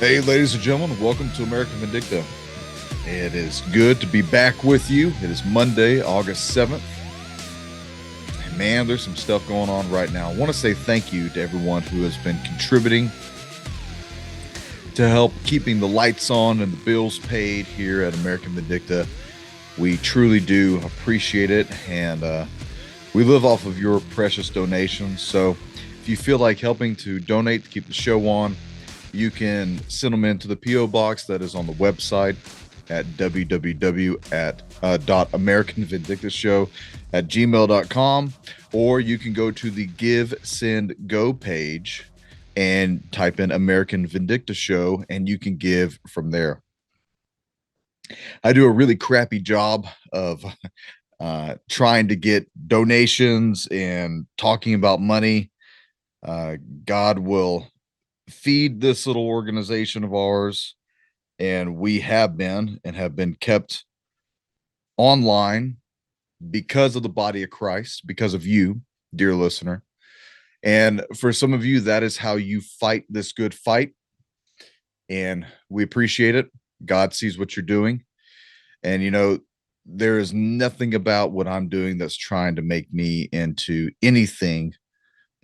Hey, ladies and gentlemen, welcome to American Vindicta. It is good to be back with you. It is Monday, August 7th. And man, there's some stuff going on right now. I want to say thank you to everyone who has been contributing to help keeping the lights on and the bills paid here at American Vindicta. We truly do appreciate it, and we live off of your precious donations. So if you feel like helping to donate to keep the show on, you can send them into the P.O. box that is on the website at www.americanvindictashow@gmail.com, or you can go to the Give, Send, Go page and type in American Vindicta Show, and you can give from there. I do a really crappy job of trying to get donations and talking about money. God will feed this little organization of ours, and we have been kept online because of the body of Christ, because of you, dear listener. And for some of you, that is how you fight this good fight, and we appreciate it. God sees what you're doing, and you know, there is nothing about what I'm doing that's trying to make me into anything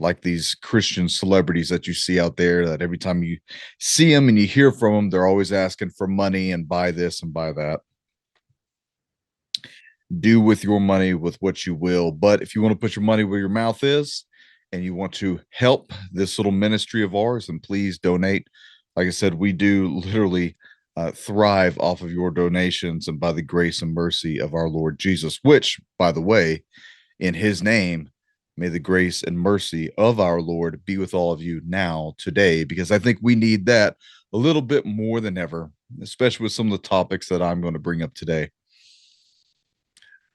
like these Christian celebrities that you see out there, that every time you see them and you hear from them, they're always asking for money and buy this and buy that. Do with your money with what you will. But if you want to put your money where your mouth is and you want to help this little ministry of ours, then please donate. Like I said, we do literally thrive off of your donations and by the grace and mercy of our Lord Jesus, which, by the way, in his name, may the grace and mercy of our Lord be with all of you now, today, because I think we need that a little bit more than ever, especially with some of the topics that I'm going to bring up today.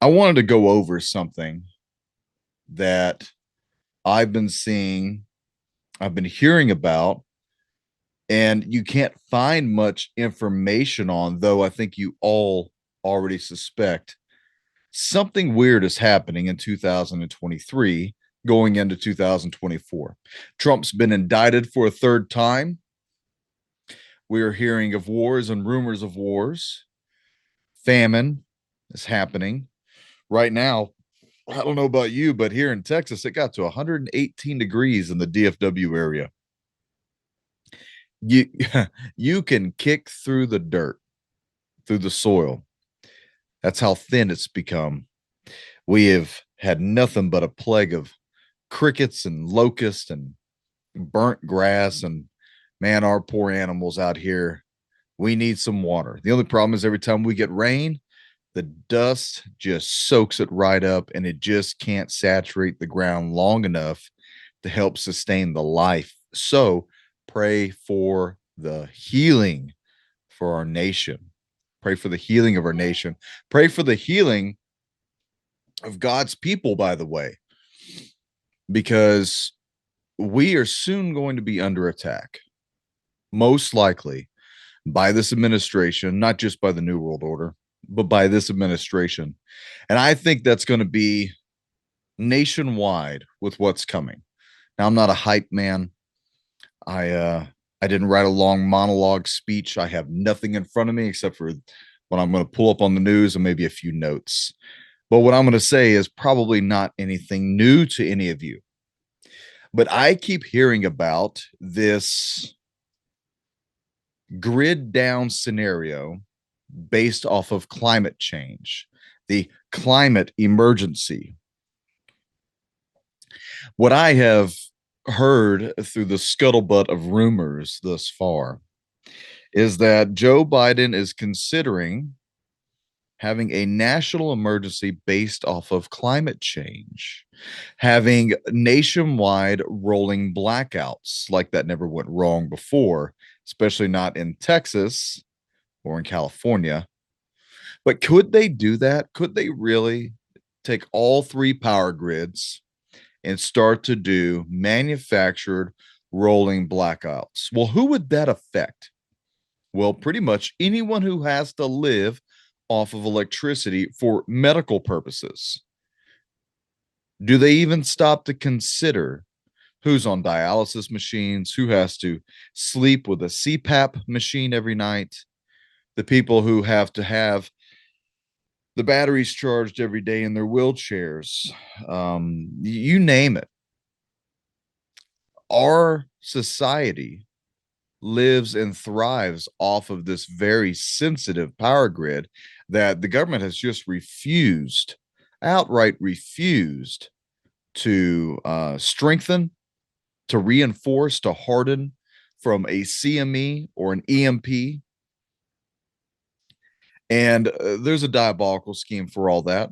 I wanted to go over something that I've been seeing, I've been hearing about, and you can't find much information on, though I think you all already suspect. Something weird is happening in 2023 going into 2024. Trump's been indicted for a third time. We are hearing of wars and rumors of wars. Famine is happening. Right now, I don't know about you, but here in Texas, it got to 118 degrees in the DFW area. You can kick through the dirt, through the soil. That's how thin it's become. We have had nothing but a plague of crickets and locusts and burnt grass, and man, our poor animals out here, we need some water. The only problem is every time we get rain, the dust just soaks it right up, and it just can't saturate the ground long enough to help sustain the life. So pray for the healing for our nation. Pray for the healing of our nation. Pray for the healing of God's people, by the way, because we are soon going to be under attack, most likely by this administration, not just by the New World Order, but by this administration. And I think that's going to be nationwide with what's coming. Now, I'm not a hype man. I didn't write a long monologue speech. I have nothing in front of me except for what I'm going to pull up on the news and maybe a few notes. But what I'm going to say is probably not anything new to any of you. But I keep hearing about this grid down scenario based off of climate change, the climate emergency. What I have heard through the scuttlebutt of rumors thus far is that Joe Biden is considering having a national emergency based off of climate change, having nationwide rolling blackouts like that never went wrong before, especially not in Texas or in California. But could they do that? Could they really take all three power grids and start to do manufactured rolling blackouts? Well, who would that affect? Well, pretty much anyone who has to live off of electricity for medical purposes. Do they even stop to consider who's on dialysis machines, who has to sleep with a CPAP machine every night, the people who have to have the batteries charged every day in their wheelchairs, you name it. Our society lives and thrives off of this very sensitive power grid that the government has just refused, outright refused to strengthen, to reinforce, to harden from a CME or an EMP. And there's a diabolical scheme for all that.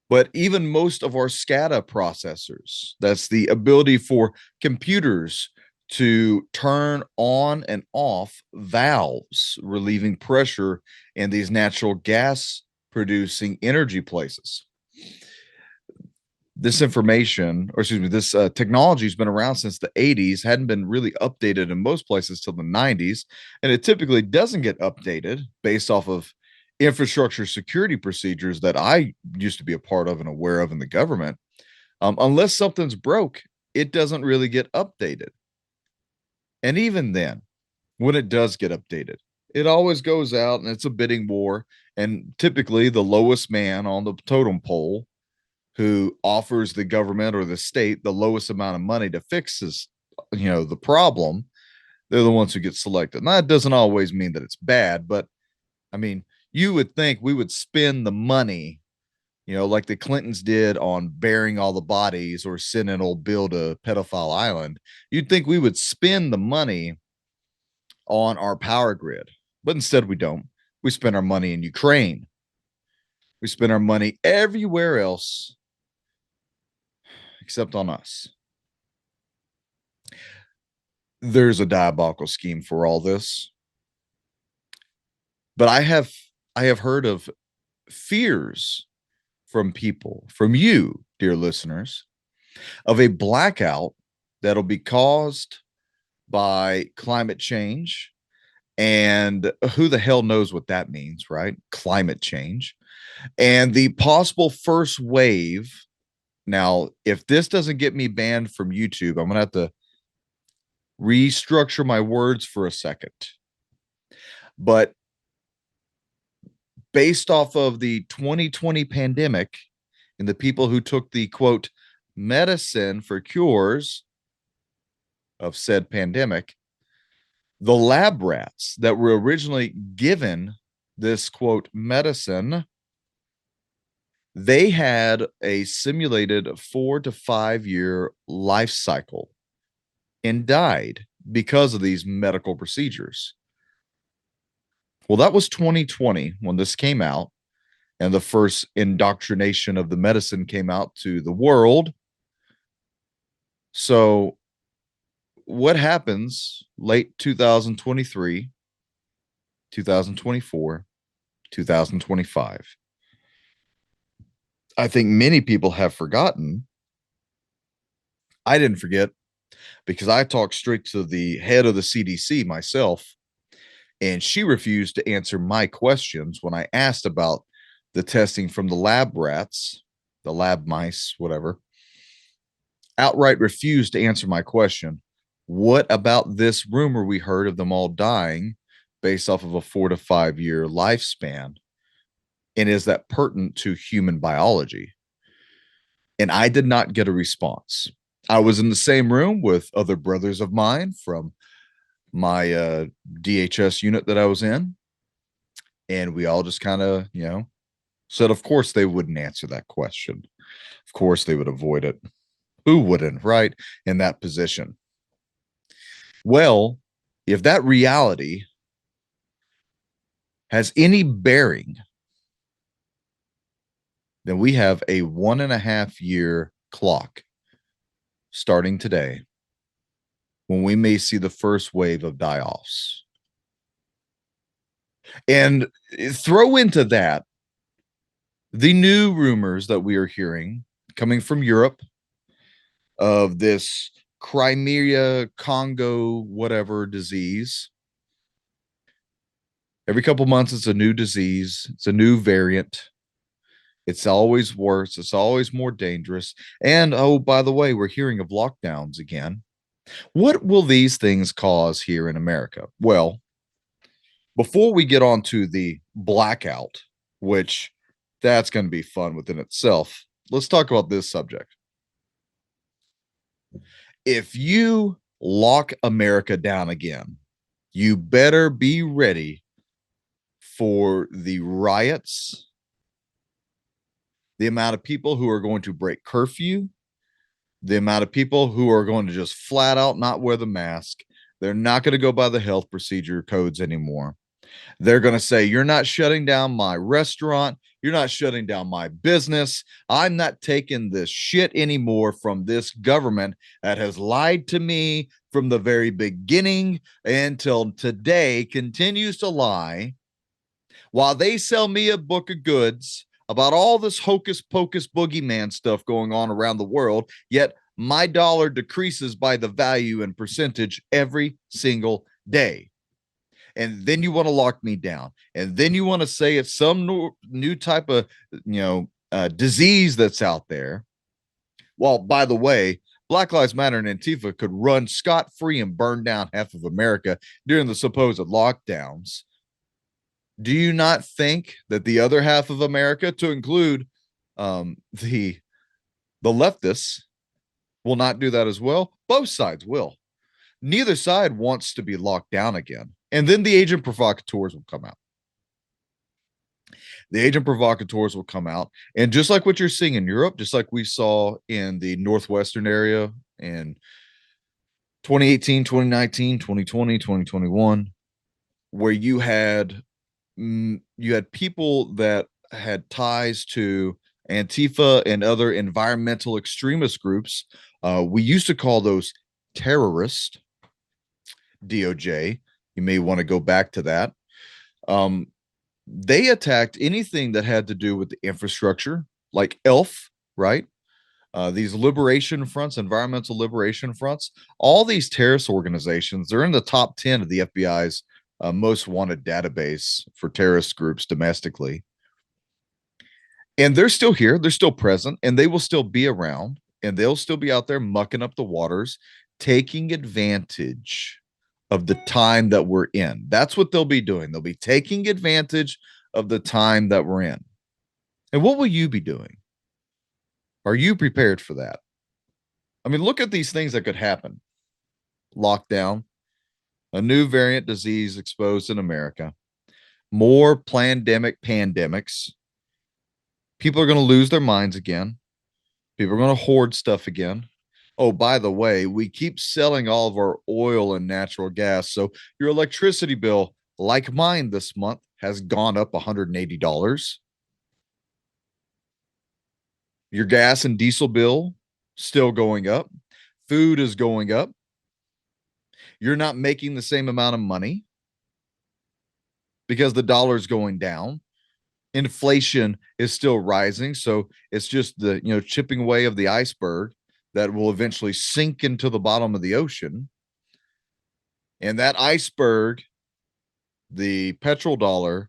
But even most of our SCADA processors, that's the ability for computers to turn on and off valves, relieving pressure in these natural gas producing energy places. This information, or excuse me, this technology has been around since the 80s, hadn't been really updated in most places till the 90s, and it typically doesn't get updated based off of infrastructure security procedures that I used to be a part of and aware of in the government. Unless something's broke, it doesn't really get updated. And even then, when it does get updated, it always goes out and it's a bidding war. And typically, the lowest man on the totem pole who offers the government or the state the lowest amount of money to fix this, the problem, they're the ones who get selected. Now, that doesn't always mean that it's bad, but I mean, you would think we would spend the money, like the Clintons did on burying all the bodies or sending old Bill to Pedophile Island. You'd think we would spend the money on our power grid, but instead we don't. We spend our money in Ukraine. We spend our money everywhere else except on us. There's a diabolical scheme for all this. But I have heard of fears from people, from you, dear listeners, of a blackout that'll be caused by climate change. And who the hell knows what that means, right? Climate change. And the possible first wave. Now, if this doesn't get me banned from YouTube, I'm going to have to restructure my words for a second. But based off of the 2020 pandemic and the people who took the quote medicine for cures of said pandemic, the lab rats that were originally given this quote medicine, they had a simulated 4 to 5 year life cycle and died because of these medical procedures. Well, that was 2020 when this came out, and the first indoctrination of the medicine came out to the world. So what happens late 2023, 2024, 2025? I think many people have forgotten. I didn't forget because I talked straight to the head of the CDC myself, and she refused to answer my questions when I asked about the testing from the lab rats, the lab mice, whatever. Outright refused to answer my question. What about this rumor we heard of them all dying based off of a 4 to 5 year lifespan? And is that pertinent to human biology? And I did not get a response. I was in the same room with other brothers of mine from my DHS unit that I was in. And we all just kind of, said, of course, they wouldn't answer that question. Of course, they would avoid it. Who wouldn't, right? In that position. Well, if that reality has any bearing, then we have a 1.5 year clock starting today when we may see the first wave of die-offs. And throw into that the new rumors that we are hearing coming from Europe of this Crimea, Congo, whatever disease. Every couple months, it's a new disease. It's a new variant. It's always worse. It's always more dangerous. And oh, by the way, we're hearing of lockdowns again. What will these things cause here in America? Well, before we get on to the blackout, which that's going to be fun within itself, let's talk about this subject. If you lock America down again, you better be ready for the riots, the amount of people who are going to break curfew, the amount of people who are going to just flat out not wear the mask. They're not going to go by the health procedure codes anymore. They're going to say, you're not shutting down my restaurant. You're not shutting down my business. I'm not taking this shit anymore from this government that has lied to me from the very beginning until today, continues to lie while they sell me a book of goods about all this hocus pocus boogeyman stuff going on around the world, yet my dollar decreases by the value and percentage every single day. And then you want to lock me down. And then you want to say it's some new type of, disease that's out there. Well, by the way, Black Lives Matter and Antifa could run scot-free and burn down half of America during the supposed lockdowns. Do you not think that the other half of America, to include the leftists, will not do that as well? Both sides will. Neither side wants to be locked down again. And then the agent provocateurs will come out. The agent provocateurs will come out. And just like what you're seeing in Europe, just like we saw in the Northwestern area in 2018, 2019, 2020, 2021, where you had people that had ties to Antifa and other environmental extremist groups. We used to call those terrorists. DOJ, you may want to go back to that. They attacked anything that had to do with the infrastructure, like ELF, right? These liberation fronts, environmental liberation fronts, all these terrorist organizations, they're in the top 10 of the FBI's most wanted database for terrorist groups domestically. And they're still here, they're still present, and they will still be around, and they'll still be out there mucking up the waters, taking advantage of the time that we're in. That's what they'll be doing. They'll be taking advantage of the time that we're in. And what will you be doing? Are you prepared for that? I mean, look at these things that could happen. Lockdown, a new variant disease exposed in America, more pandemics. People are going to lose their minds again. People are going to hoard stuff again. Oh, by the way, we keep selling all of our oil and natural gas. So your electricity bill, like mine this month, has gone up $180. Your gas and diesel bill still going up. Food is going up. You're not making the same amount of money because the dollar is going down. Inflation is still rising. So it's just the, chipping away of the iceberg that will eventually sink into the bottom of the ocean. And that iceberg, the petrodollar,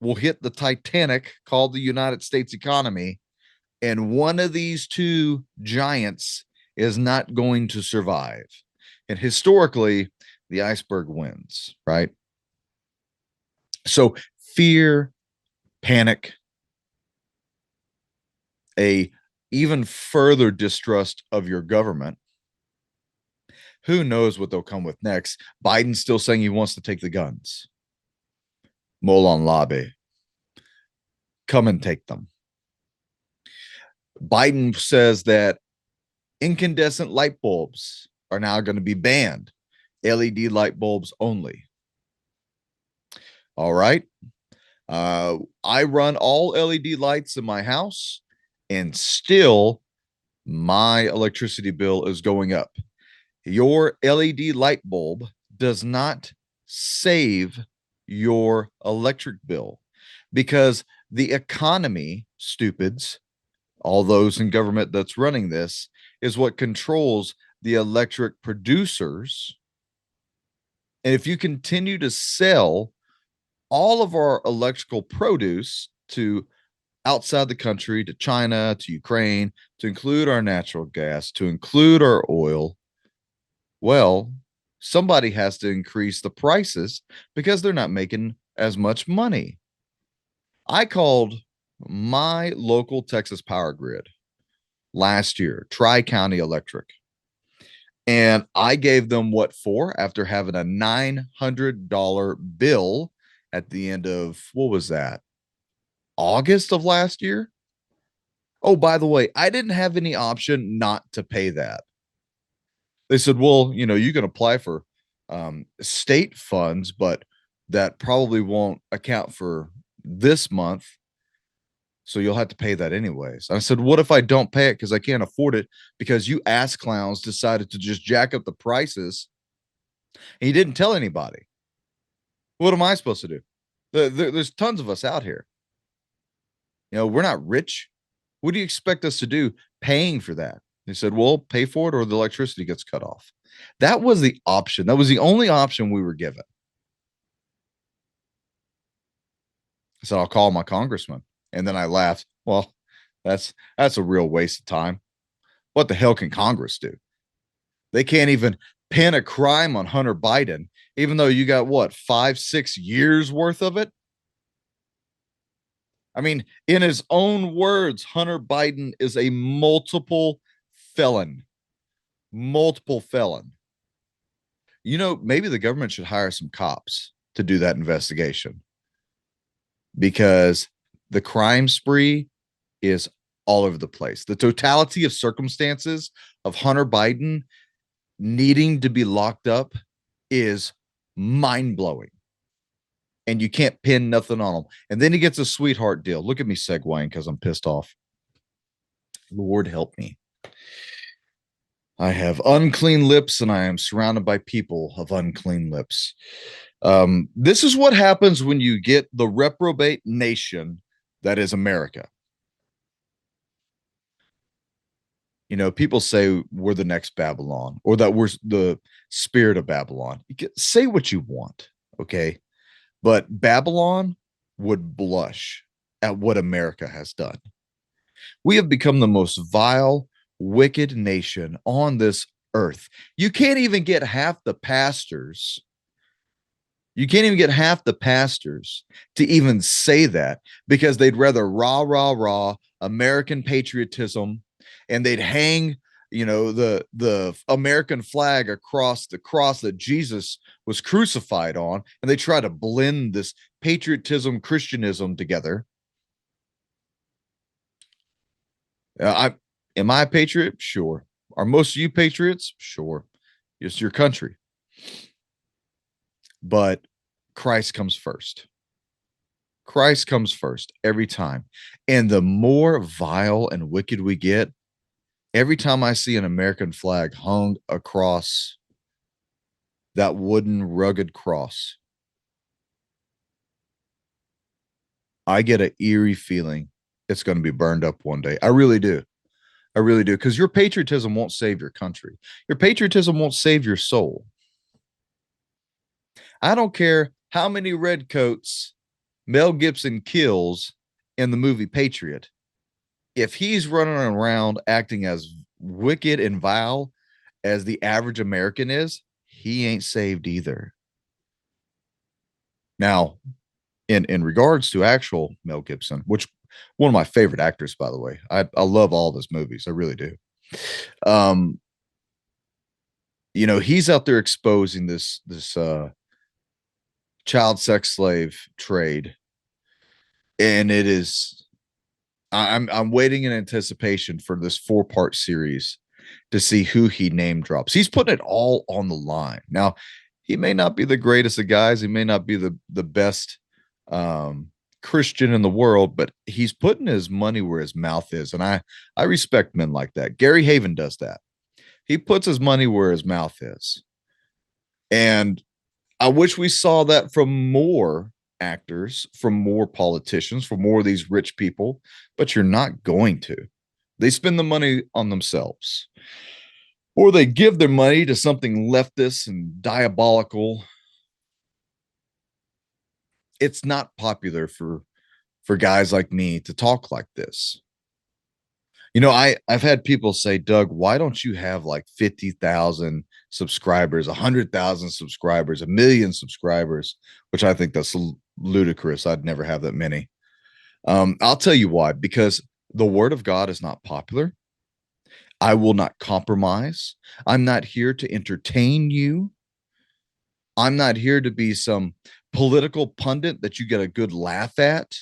will hit the Titanic called the United States economy. And one of these two giants is not going to survive. And historically, the iceberg wins, right? So fear, panic, a even further distrust of your government. Who knows what they'll come with next? Biden's still saying he wants to take the guns. Molon Labe. Come and take them. Biden says that incandescent light bulbs are now going to be banned. LED light bulbs only. All right. I run all LED lights in my house, and still my electricity bill is going up. Your LED light bulb does not save your electric bill because the economy, stupids, all those in government that's running this, is what controls the electric producers. And if you continue to sell all of our electrical produce to outside the country to China, to Ukraine, to include our natural gas, to include our oil. Well, somebody has to increase the prices because they're not making as much money. I called my local Texas power grid last year, Tri County Electric, and I gave them what for after having a $900 bill at the end of what was that? August of last year. Oh, by the way, I didn't have any option not to pay that. They said, well, you can apply for state funds, but that probably won't account for this month. So you'll have to pay that anyways. I said, what if I don't pay it because I can't afford it because you ass clowns decided to just jack up the prices and you didn't tell anybody? What am I supposed to do? There's tons of us out here. We're not rich. What do you expect us to do paying for that? They said, well, pay for it or the electricity gets cut off. That was the option. That was the only option we were given. I said, I'll call my congressman. And then I laughed. Well, that's a real waste of time. What the hell can Congress do? They can't even pin a crime on Hunter Biden, even though you got what, 5-6 years worth of it? I mean, in his own words, Hunter Biden is a multiple felon. Multiple felon. Maybe the government should hire some cops to do that investigation because the crime spree is all over the place. The totality of circumstances of Hunter Biden needing to be locked up is mind-blowing. And you can't pin nothing on him. And then he gets a sweetheart deal. Look at me segueing because I'm pissed off. Lord help me. I have unclean lips and I am surrounded by people of unclean lips. This is what happens when you get the reprobate nation that is America. People say we're the next Babylon or that we're the spirit of Babylon. Say what you want, okay? But Babylon would blush at what America has done. We have become the most vile, wicked nation on this earth. You can't even get half the pastors. You can't even get half the pastors to even say that because they'd rather rah American patriotism, and they'd hang the American flag across the cross that Jesus was crucified on, and they try to blend this patriotism, Christianism together. Am I a patriot? Sure. Are most of you patriots? Sure. It's your country. But Christ comes first. Christ comes first every time. And the more vile and wicked we get, every time I see an American flag hung across that wooden rugged cross, I get an eerie feeling it's going to be burned up one day. I really do. I really do. Because your patriotism won't save your country. Your patriotism won't save your soul. I don't care how many redcoats Mel Gibson kills in the movie Patriot. If he's running around acting as wicked and vile as the average American is, he ain't saved either. Now, in regards to actual Mel Gibson, which one of my favorite actors, by the way, I love all of his movies. I really do. He's out there exposing this child sex slave trade, and it is. I'm waiting in anticipation for this 4-part series to see who he name drops. He's putting it all on the line. Now, he may not be the greatest of guys. He may not be the best Christian in the world, but he's putting his money where his mouth is. And I respect men like that. Gary Haven does that. He puts his money where his mouth is. And I wish we saw that from more actors, from more politicians, from more of these rich people, but you're not going to. They spend the money on themselves, or they give their money to something leftist and diabolical. It's not popular for for guys like me to talk like this. You know, I've had people say, Doug, why don't you have like 50,000 subscribers, 100,000 subscribers, 1,000,000 subscribers, which I think that's ludicrous. I'd never have that many. I'll tell you why, because the word of God is not popular. I will not compromise. I'm not here to entertain you. I'm not here to be some political pundit that you get a good laugh at.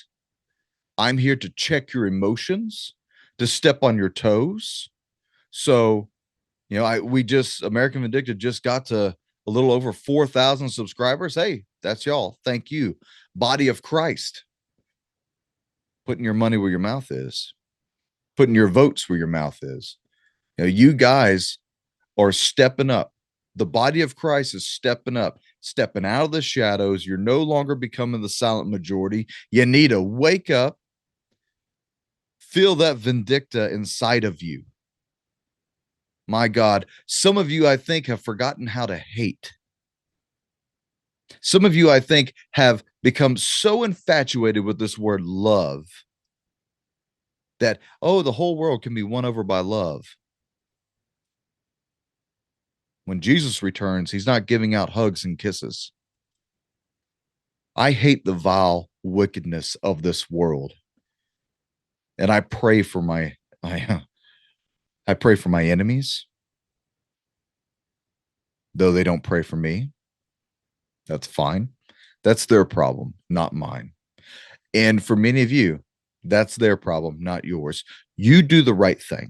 I'm here to check your emotions, to step on your toes. So, you know, American Vindicta just got to a little over 4,000 subscribers. Hey, that's y'all. Thank you. Body of Christ. Putting your money where your mouth is, putting your votes where your mouth is. You know, you guys are stepping up. The body of Christ is stepping up, stepping out of the shadows. You're no longer becoming the silent majority. You need to wake up, feel that Vindicta inside of you. My God, some of you, I think, have forgotten how to hate. Some of you, I think, have become so infatuated with this word love that, oh, the whole world can be won over by love. When Jesus returns, he's not giving out hugs and kisses. I hate the vile wickedness of this world. And I pray for I pray for my enemies, though they don't pray for me. That's fine. That's their problem, not mine. And for many of you, that's their problem, not yours. You do the right thing.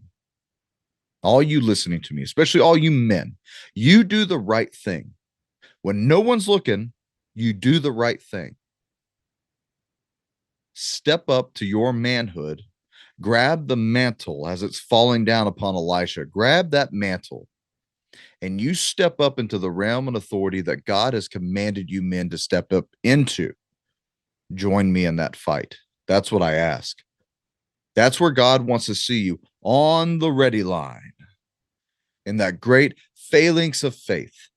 All you listening to me, especially all you men, you do the right thing. When no one's looking, you do the right thing. Step up to your manhood. Grab the mantle as it's falling down upon Elisha. Grab that mantle and you step up into the realm and authority that God has commanded you men to step up into. Join me in that fight. That's what I ask. That's where God wants to see you, on the ready line, in that great phalanx of faith.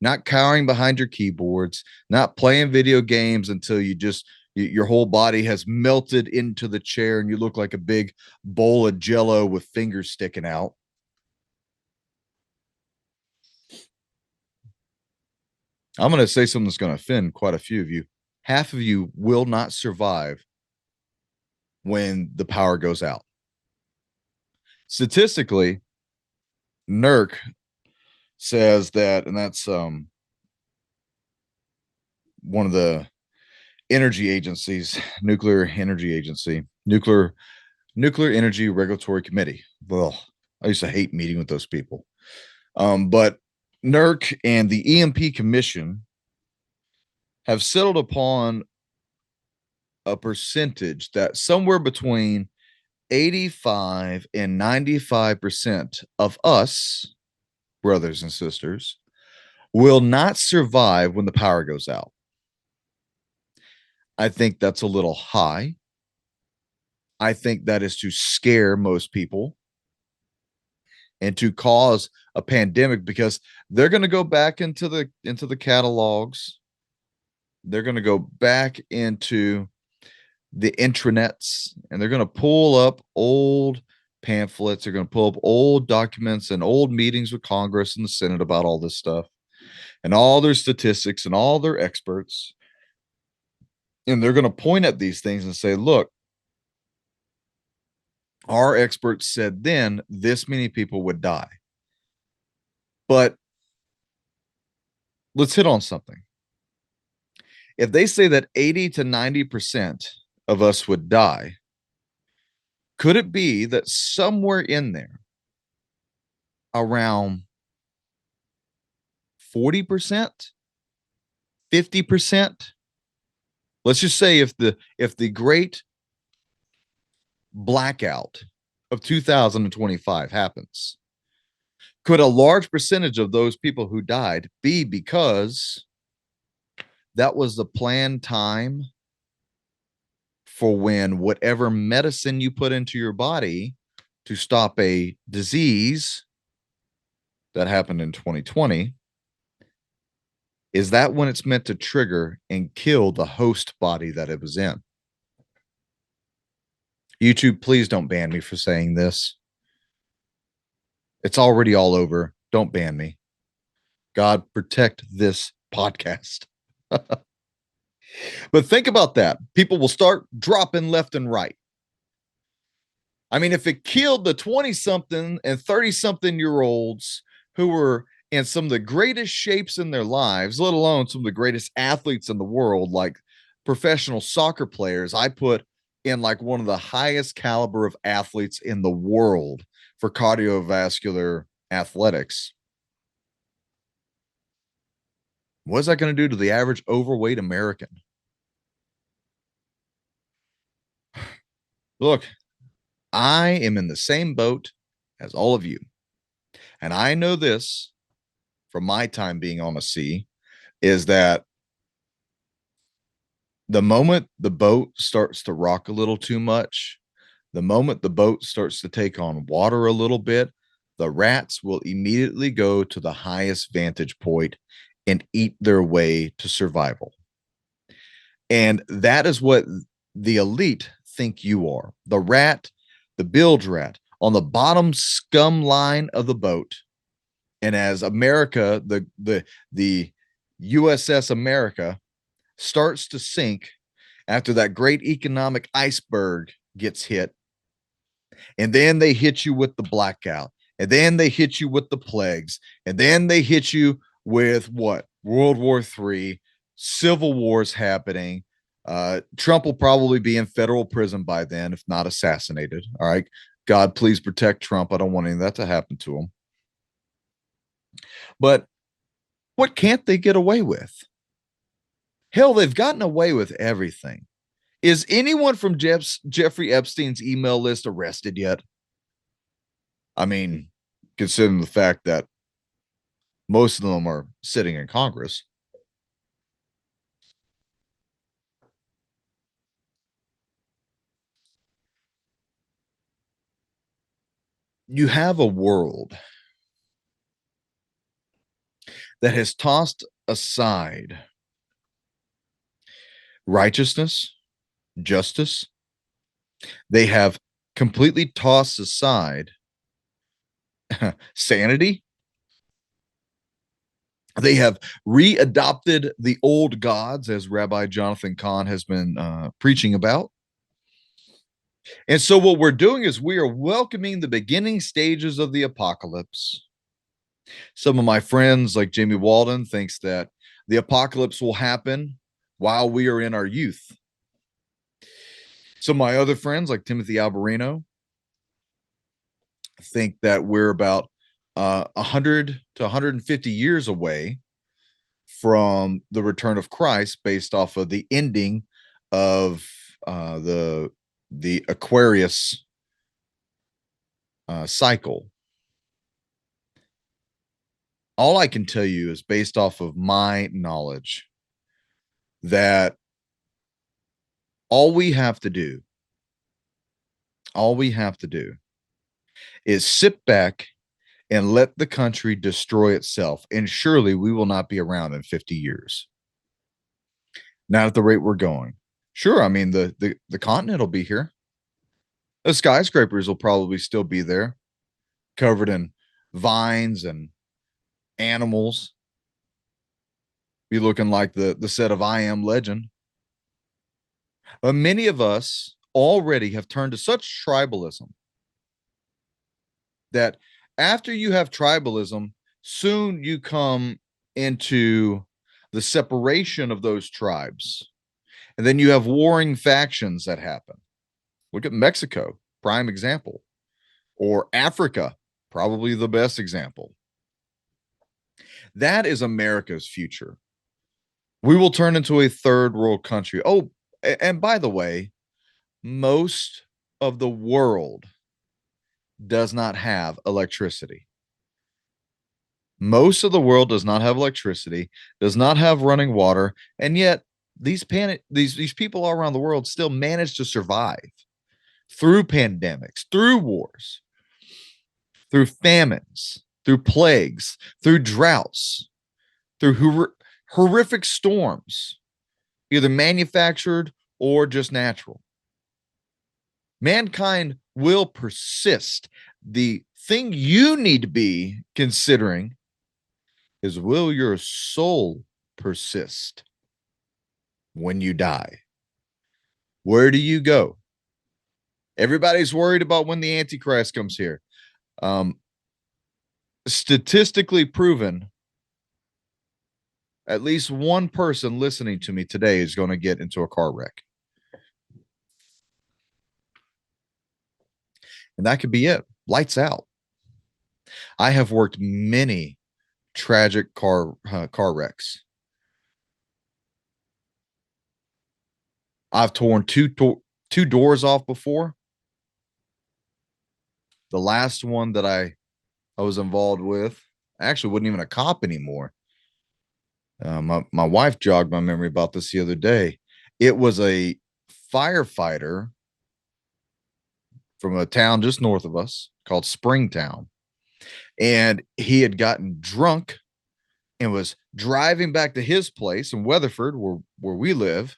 Not cowering behind your keyboards, not playing video games until your whole body has melted into the chair and you look like a big bowl of Jello with fingers sticking out. I'm going to say something that's going to offend quite a few of you. Half of you will not survive when the power goes out. Statistically, NERC says that, and that's one of the energy agencies, Nuclear Energy Agency, Nuclear Energy Regulatory Committee. Well, I used to hate meeting with those people. But NERC and the EMP Commission have settled upon a percentage that somewhere between 85 and 95% of us, brothers and sisters, will not survive when the power goes out. I think that's a little high. I think that is to scare most people and to cause a pandemic, because they're going to go back into the catalogs. They're going to go back into the intranets, and they're going to pull up old pamphlets. They're going to pull up old documents and old meetings with Congress and the Senate about all this stuff and all their statistics and all their experts. And they're going to point at these things and say, look, our experts said then this many people would die. But let's hit on something. If they say that 80 to 90% of us would die, could it be that somewhere in there, around 40%, 50%, let's just say if the great blackout of 2025 happens, could a large percentage of those people who died be because that was the planned time for when whatever medicine you put into your body to stop a disease that happened in 2020, is that when it's meant to trigger and kill the host body that it was in? YouTube, please don't ban me for saying this. It's already all over. Don't ban me. God protect this podcast. But think about that. People will start dropping left and right. I mean, if it killed the 20 something and 30 something year olds who were in some of the greatest shapes in their lives, let alone some of the greatest athletes in the world, like professional soccer players, I put in like one of the highest caliber of athletes in the world for cardiovascular athletics. What is that going to do to the average overweight American? Look, I am in the same boat as all of you. And I know this from my time being on the sea is that the moment the boat starts to rock a little too much, the moment the boat starts to take on water a little bit, the rats will immediately go to the highest vantage point and eat their way to survival. And that is what the elite think you are. The rat, the bilge rat on the bottom scum line of the boat. And as America, the USS America starts to sink after that great economic iceberg gets hit, and then they hit you with the blackout, and then they hit you with the plagues, and then they hit you with what? World War III, civil wars happening. Trump will probably be in federal prison by then, if not assassinated. All right. God, please protect Trump. I don't want any of that to happen to him. But what can't they get away with? Hell, they've gotten away with everything. Is anyone from Jeffrey Epstein's email list arrested yet? I mean, considering the fact that most of them are sitting in Congress. You have a world that has tossed aside righteousness, justice. They have completely tossed aside sanity. They have readopted the old gods, as Rabbi Jonathan Cahn has been preaching about. And so what we're doing is we are welcoming the beginning stages of the apocalypse. Some of my friends, like Jamie Walden, thinks that the apocalypse will happen while we are in our youth. Some of my other friends, like Timothy Alberino, think that we're about 100 to 150 years away from the return of Christ, based off of the ending of the Aquarius cycle. All I can tell you is based off of my knowledge that all we have to do is sit back and let the country destroy itself, and surely we will not be around in 50 years. Not at the rate we're going. Sure, I mean the continent will be here. The skyscrapers will probably still be there, covered in vines and animals. Be looking like the set of I Am Legend. But many of us already have turned to such tribalism that after you have tribalism, soon you come into the separation of those tribes. And then you have warring factions that happen. Look at Mexico, prime example, or Africa, probably the best example. That is America's future. We will turn into a third world country. Oh, and by the way, most of the world does not have electricity. Most of the world does not have electricity, does not have running water, and yet these people all around the world still manage to survive through pandemics, through wars, through famines, through plagues, through droughts, through horrific storms, either manufactured or just natural. Mankind will persist. The thing you need to be considering is, will your soul persist when you die? Where do you go? Everybody's worried about when the Antichrist comes here. Statistically proven, at least one person listening to me today is going to get into a car wreck. And that could be it. Lights out. I have worked many tragic car wrecks. I've torn two doors off before. The last one that I was involved with, I actually wasn't even a cop anymore. My wife jogged my memory about this the other day. It was a firefighter from a town just north of us called Springtown. And he had gotten drunk and was driving back to his place in Weatherford, where we live,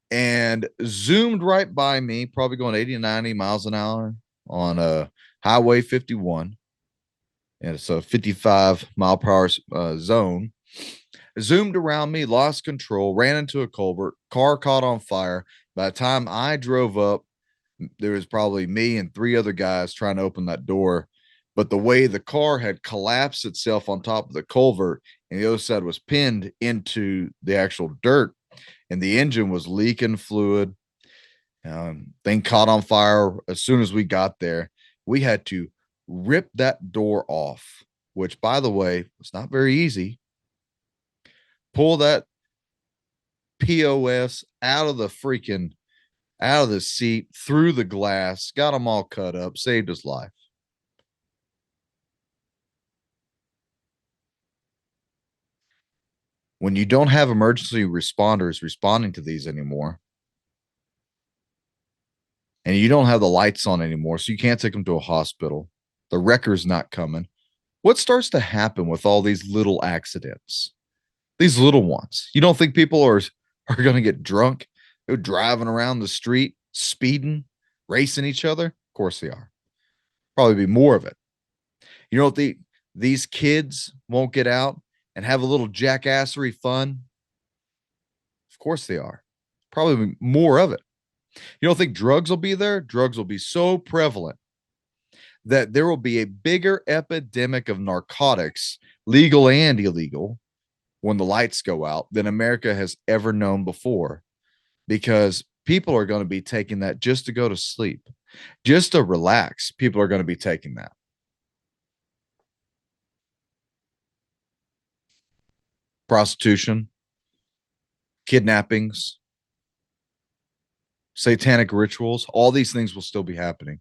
and zoomed right by me, probably going 80 to 90 miles an hour on Highway 51. And it's a 55 mile per hour zone. Zoomed around me, lost control, ran into a culvert, car caught on fire. By the time I drove up, there was probably me and three other guys trying to open that door. But the way the car had collapsed itself on top of the culvert, and the other side was pinned into the actual dirt, and the engine was leaking fluid. Thing caught on fire as soon as we got there. We had to rip that door off, which, by the way, was not very easy. Pull that POS out of the seat, through the glass, got him all cut up, saved his life. When you don't have emergency responders responding to these anymore, and you don't have the lights on anymore, so you can't take them to a hospital, the wrecker's not coming, what starts to happen with all these little accidents? These little ones. You don't think people are going to get drunk? They're driving around the street, speeding, racing each other? Of course they are. Probably be more of it. You know what these kids won't get out and have a little jackassery fun? Of course they are. Probably more of it. You don't think drugs will be there? Drugs will be so prevalent that there will be a bigger epidemic of narcotics, legal and illegal, when the lights go out than America has ever known before, because people are going to be taking that just to go to sleep, just to relax. People are going to be taking that. Prostitution, kidnappings, satanic rituals, all these things will still be happening,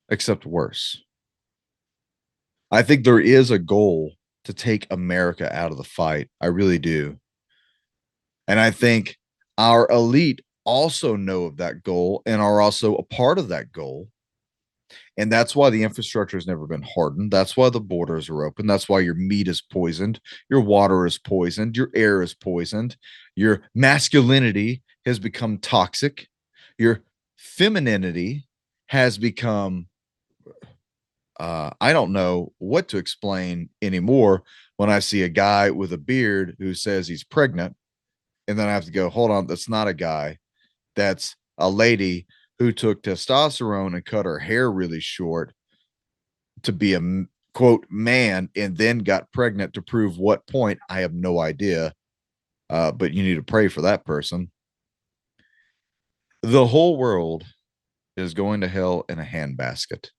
except worse. I think there is a goal to take America out of the fight. I really do. And I think our elite also know of that goal and are also a part of that goal. And that's why the infrastructure has never been hardened. That's why the borders are open. That's why your meat is poisoned. Your water is poisoned. Your air is poisoned. Your masculinity has become toxic. Your femininity has become, I don't know what to explain anymore when I see a guy with a beard who says he's pregnant. And then I have to go, hold on, that's not a guy. That's a lady who took testosterone and cut her hair really short to be a quote man, and then got pregnant to prove what point. I have no idea. But you need to pray for that person. The whole world is going to hell in a handbasket.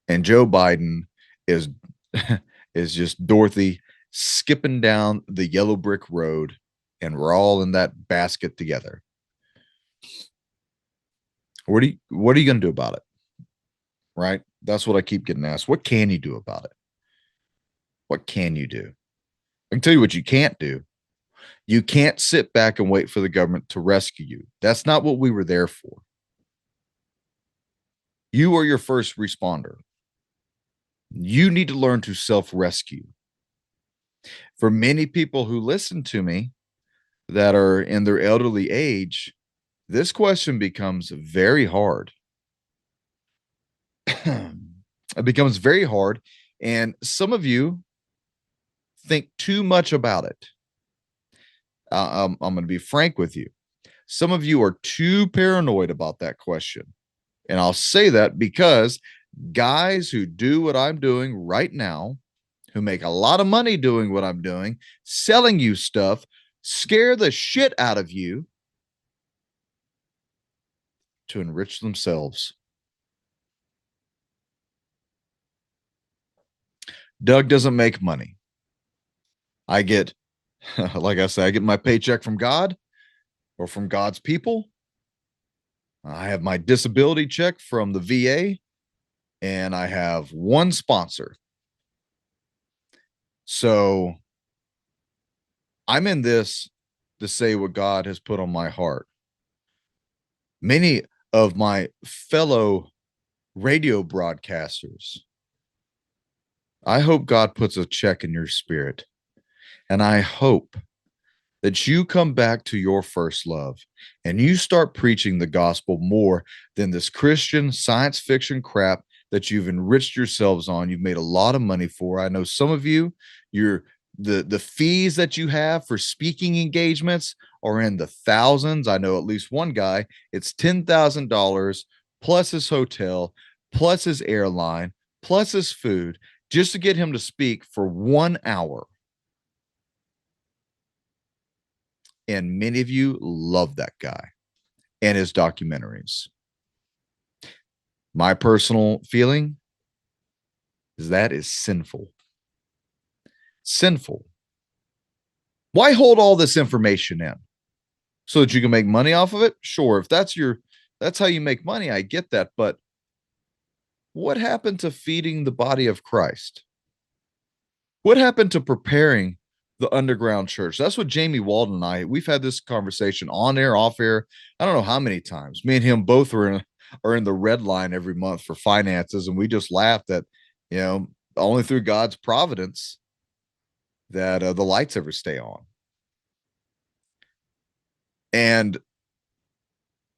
And Joe Biden is is just Dorothy skipping down the yellow brick road, and we're all in that basket together. What are you going to do about it? Right? That's what I keep getting asked. What can you do about it? What can you do? I can tell you what you can't do. You can't sit back and wait for the government to rescue you. That's not what we were there for. You are your first responder. You need to learn to self-rescue. For many people who listen to me that are in their elderly age, this question becomes very hard. It becomes very hard. And some of you think too much about it. I'm going to be frank with you. Some of you are too paranoid about that question. And I'll say that because guys who do what I'm doing right now, who make a lot of money doing what I'm doing, selling you stuff, scare the shit out of you to enrich themselves. Doug doesn't make money. I get, like I said, I get my paycheck from God or from God's people. I have my disability check from the VA, and I have one sponsor. So I'm in this to say what God has put on my heart. Many of my fellow radio broadcasters, I hope God puts a check in your spirit. And I hope that you come back to your first love and you start preaching the gospel more than this Christian science fiction crap that you've enriched yourselves on. You've made a lot of money for. I know some of you, the fees that you have for speaking engagements are in the thousands. I know at least one guy, it's $10,000 plus his hotel, plus his airline, plus his food, just to get him to speak for 1 hour. And many of you love that guy and his documentaries. My personal feeling is that is sinful. Sinful. Why hold all this information in? So that you can make money off of it? Sure, if that's how you make money, I get that. But what happened to feeding the body of Christ? What happened to preparing the underground church? That's what Jamie Walden and we've had this conversation on air, off air. I don't know how many times. Me and him both are in the red line every month for finances. And we just laughed that, only through God's providence that the lights ever stay on. And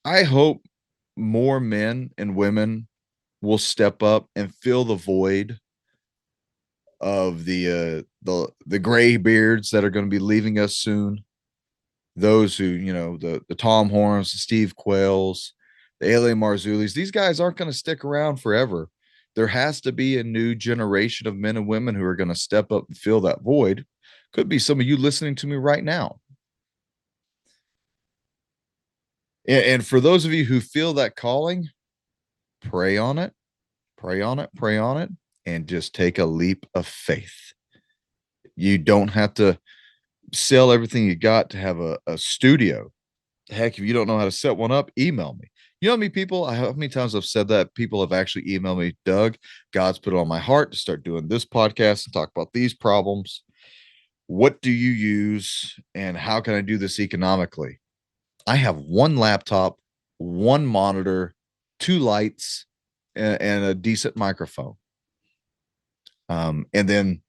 I hope more men and women will step up and fill the void of the gray beards that are going to be leaving us soon. Those who, the Tom Horns, the Steve Quayles, the Elie Marzulis, these guys aren't going to stick around forever. There has to be a new generation of men and women who are going to step up and fill that void. Could be some of you listening to me right now. And for those of you who feel that calling, pray on it, pray on it, pray on it, and just take a leap of faith. You don't have to sell everything you got to have a studio. Heck, if you don't know how to set one up, email me. You know how many people, how many times I've said that? People have actually emailed me, Doug, God's put it on my heart to start doing this podcast and talk about these problems. What do you use and how can I do this economically? I have one laptop, one monitor, 2 lights, and a decent microphone. And then,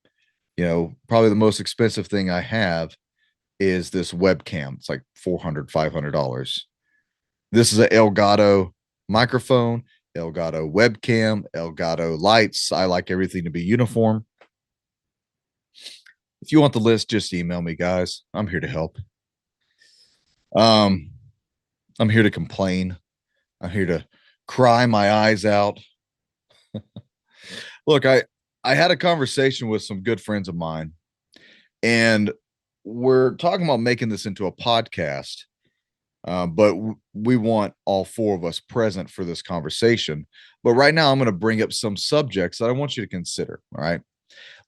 probably the most expensive thing I have is this webcam. It's like $400, $500. This is an Elgato microphone, Elgato webcam, Elgato lights. I like everything to be uniform. If you want the list, just email me, guys. I'm here to help. I'm here to complain. I'm here to cry my eyes out. Look, I had a conversation with some good friends of mine, and we're talking about making this into a podcast. But we want all 4 of us present for this conversation. But right now, I'm going to bring up some subjects that I want you to consider. All right,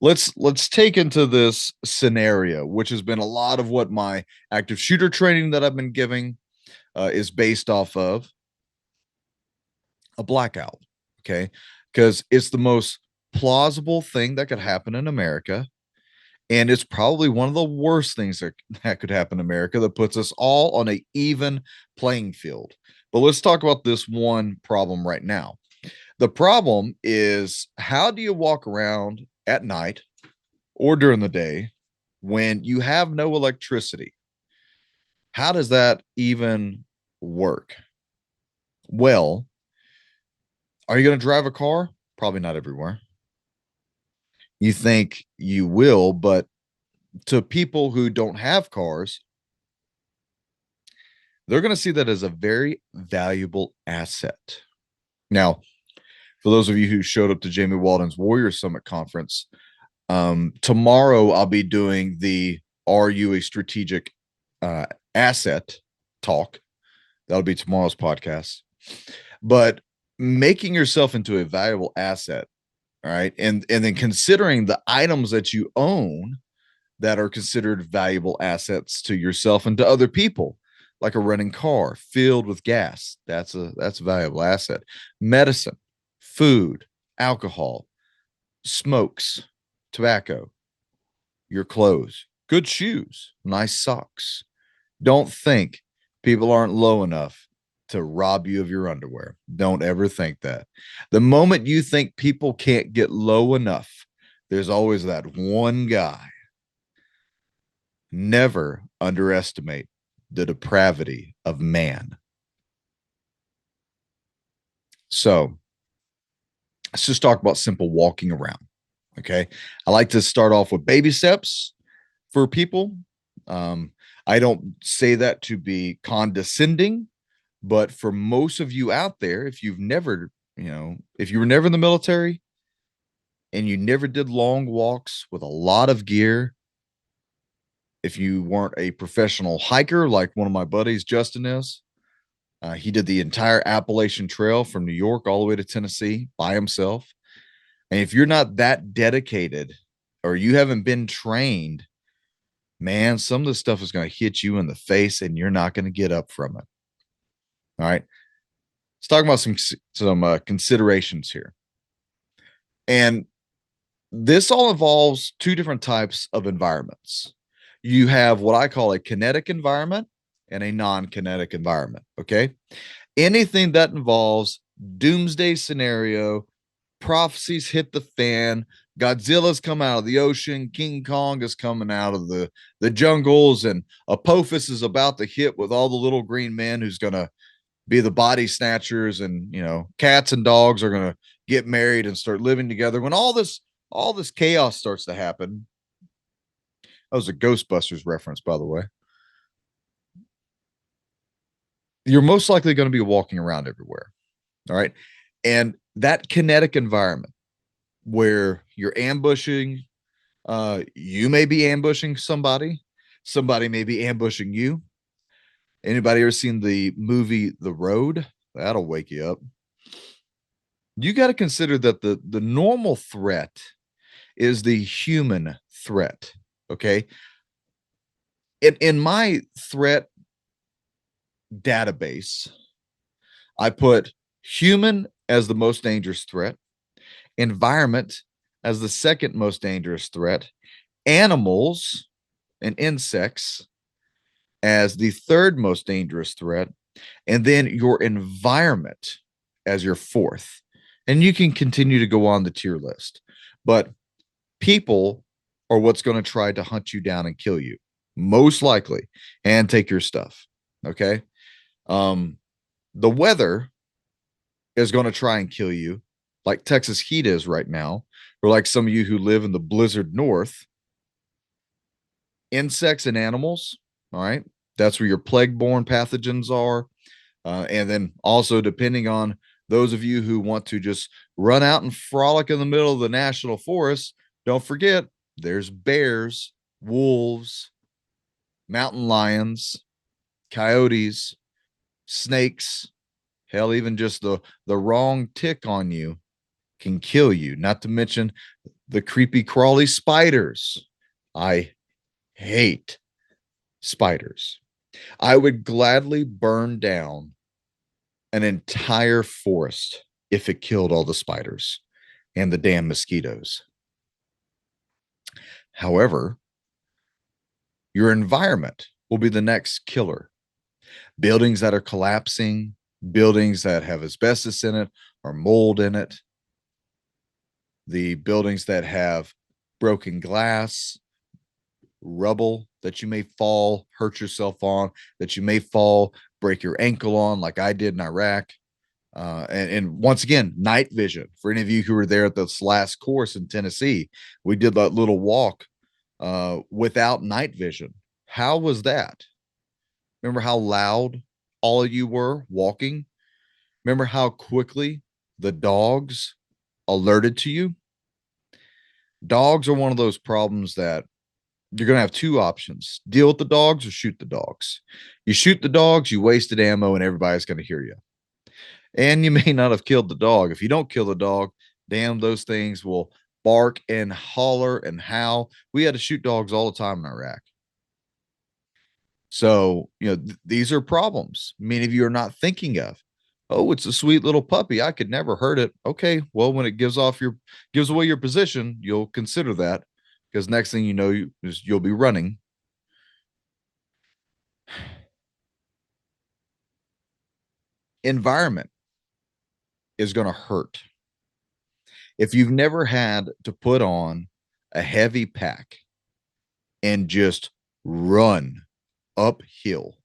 let's take into this scenario, which has been a lot of what my active shooter training that I've been giving is based off of a blackout. Okay, because it's the most plausible thing that could happen in America. And it's probably one of the worst things that could happen in America that puts us all on an even playing field. But let's talk about this one problem right now. The problem is, how do you walk around at night or during the day when you have no electricity? How does that even work? Well, are you going to drive a car? Probably not everywhere. You think you will, but to people who don't have cars, they're going to see that as a very valuable asset. Now, for those of you who showed up to Jamie Walden's Warrior Summit conference, tomorrow I'll be doing the Are You a Strategic Asset talk. That'll be tomorrow's podcast. But making yourself into a valuable asset, all right, and then considering the items that you own that are considered valuable assets to yourself and to other people, like a running car filled with gas. That's a valuable asset. Medicine, food, alcohol, smokes, tobacco, your clothes, good shoes, nice socks. Don't think people aren't low enough to rob you of your underwear. Don't ever think that. The moment you think people can't get low enough, there's always that one guy. Never underestimate the depravity of man. So let's just talk about simple walking around. Okay. I like to start off with baby steps for people. I don't say that to be condescending, but for most of you out there, if you've never, if you were never in the military and you never did long walks with a lot of gear, if you weren't a professional hiker like one of my buddies, Justin is, he did the entire Appalachian Trail from New York all the way to Tennessee by himself. And if you're not that dedicated or you haven't been trained, man, some of this stuff is going to hit you in the face and you're not going to get up from it. All right. Let's talk about some considerations here. And this all involves two different types of environments. You have what I call a kinetic environment and a non-kinetic environment. Okay. Anything that involves doomsday scenario, prophecies hit the fan, Godzilla's come out of the ocean, King Kong is coming out of the jungles, and Apophis is about to hit with all the little green men who's going to be the body snatchers, and cats and dogs are going to get married and start living together. When all this chaos starts to happen, that was a Ghostbusters reference, by the way, you're most likely going to be walking around everywhere. All right. And that kinetic environment where you're ambushing, you may be ambushing somebody may be ambushing you. Anybody ever seen the movie The Road? That'll wake you up. You got to consider that the normal threat is the human threat. Okay. In my threat database, I put human as the most dangerous threat, environment as the second most dangerous threat, animals and insects as the third most dangerous threat, and then your environment as your fourth. And you can continue to go on the tier list, but people are what's going to try to hunt you down and kill you, most likely, and take your stuff. Okay. The weather is going to try and kill you, like Texas heat is right now, or like some of you who live in the blizzard north. Insects and animals, all right, that's where your plague-borne pathogens are. And then also, depending on those of you who want to just run out and frolic in the middle of the national forest, don't forget there's bears, wolves, mountain lions, coyotes, snakes. Hell, even just the wrong tick on you can kill you, not to mention the creepy crawly spiders. I hate spiders. I would gladly burn down an entire forest if it killed all the spiders and the damn mosquitoes. However, your environment will be the next killer. Buildings that are collapsing, buildings that have asbestos in it or mold in it, the buildings that have broken glass, rubble that you may fall, hurt yourself on, that you may fall, break your ankle on like I did in Iraq. And once again, night vision. For any of you who were there at this last course in Tennessee, we did that little walk without night vision. How was that? Remember how loud all of you were walking? Remember how quickly the dogs alerted to you? Dogs are one of those problems that you're going to have two options: deal with the dogs or shoot the dogs. You shoot the dogs, you wasted ammo, and everybody's going to hear you. And you may not have killed the dog. If you don't kill the dog, damn, those things will bark and holler and howl. We had to shoot dogs all the time in Iraq. So, these are problems many of you are not thinking of. Oh, it's a sweet little puppy. I could never hurt it. Okay, well, when it gives away your position, you'll consider that, because next thing you know, you'll be running. Environment is going to hurt. If you've never had to put on a heavy pack and just run uphill,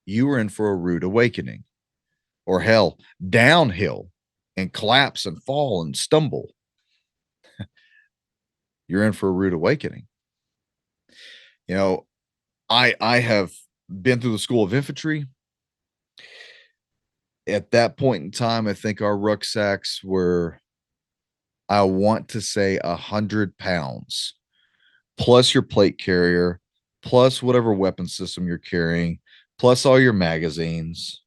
you are in for a rude awakening. Or hell, downhill and collapse and fall and stumble. You're in for a rude awakening. I have been through the School of Infantry. At that point in time, I think our rucksacks were, I want to say, 100 pounds, plus your plate carrier, plus whatever weapon system you're carrying, plus all your magazines,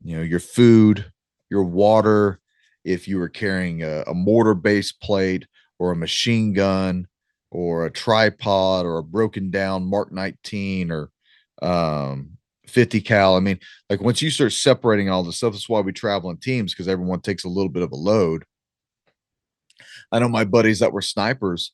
your food, your water, if you were carrying a mortar-based plate or a machine gun or a tripod or a broken down Mark 19 or 50 cal. I mean, like, once you start separating all this stuff, that's why we travel in teams, because everyone takes a little bit of a load. I know my buddies that were snipers,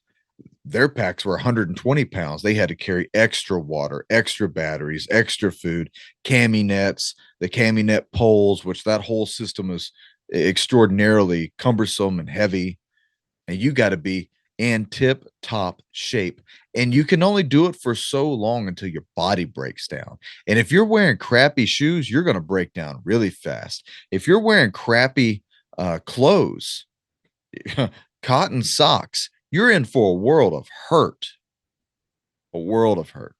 their packs were 120 pounds. They had to carry extra water, extra batteries, extra food, cami nets, the cami net poles, which that whole system is extraordinarily cumbersome and heavy. And you got to be in tip top shape. And you can only do it for so long until your body breaks down. And if you're wearing crappy shoes, you're going to break down really fast. If you're wearing crappy clothes, cotton socks, you're in for a world of hurt. A world of hurt.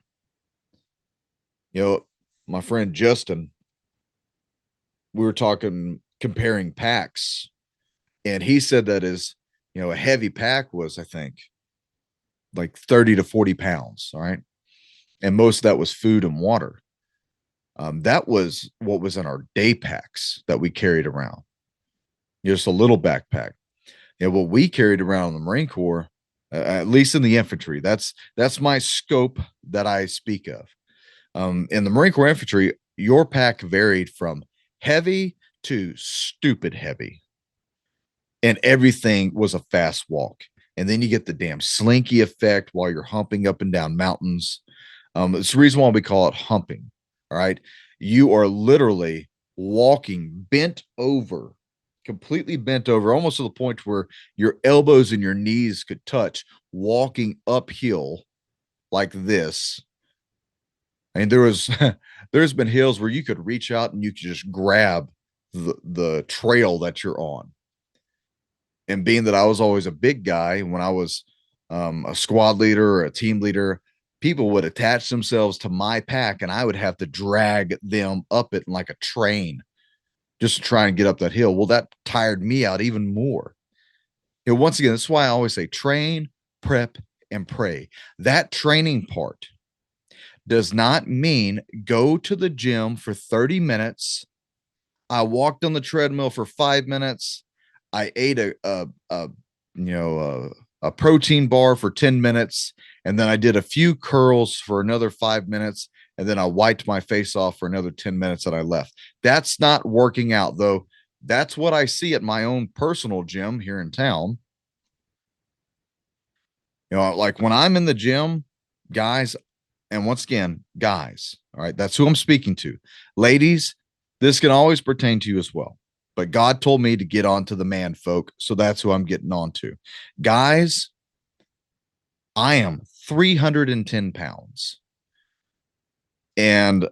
My friend Justin, we were comparing packs, and he said that a heavy pack was, I think, like 30 to 40 pounds. All right. And most of that was food and water. That was what was in our day packs that we carried around. Just a little backpack. What we carried around in the Marine Corps, at least in the infantry, that's my scope that I speak of. In the Marine Corps infantry, your pack varied from heavy to stupid heavy, and everything was a fast walk. And then you get the damn slinky effect while you're humping up and down mountains. It's the reason why we call it humping. All right. You are literally walking bent over, completely bent over, almost to the point where your elbows and your knees could touch, walking uphill like this. And there's been hills where you could reach out and you could just grab the trail that you're on. And being that I was always a big guy, when I was a squad leader or a team leader, people would attach themselves to my pack and I would have to drag them up it like a train just to try and get up that hill. Well, that tired me out even more. Once again, that's why I always say train, prep, and pray. That training part does not mean go to the gym for 30 minutes. I walked on the treadmill for 5 minutes. I ate a protein bar for 10 minutes, and then I did a few curls for another 5 minutes, and then I wiped my face off for another 10 minutes and I left. That's not working out, though. That's what I see at my own personal gym here in town. Like when I'm in the gym, guys, and once again, guys, all right, that's who I'm speaking to. Ladies, this can always pertain to you as well. But God told me to get on to the man folk, so that's who I'm getting on to. Guys, I am 310 pounds. And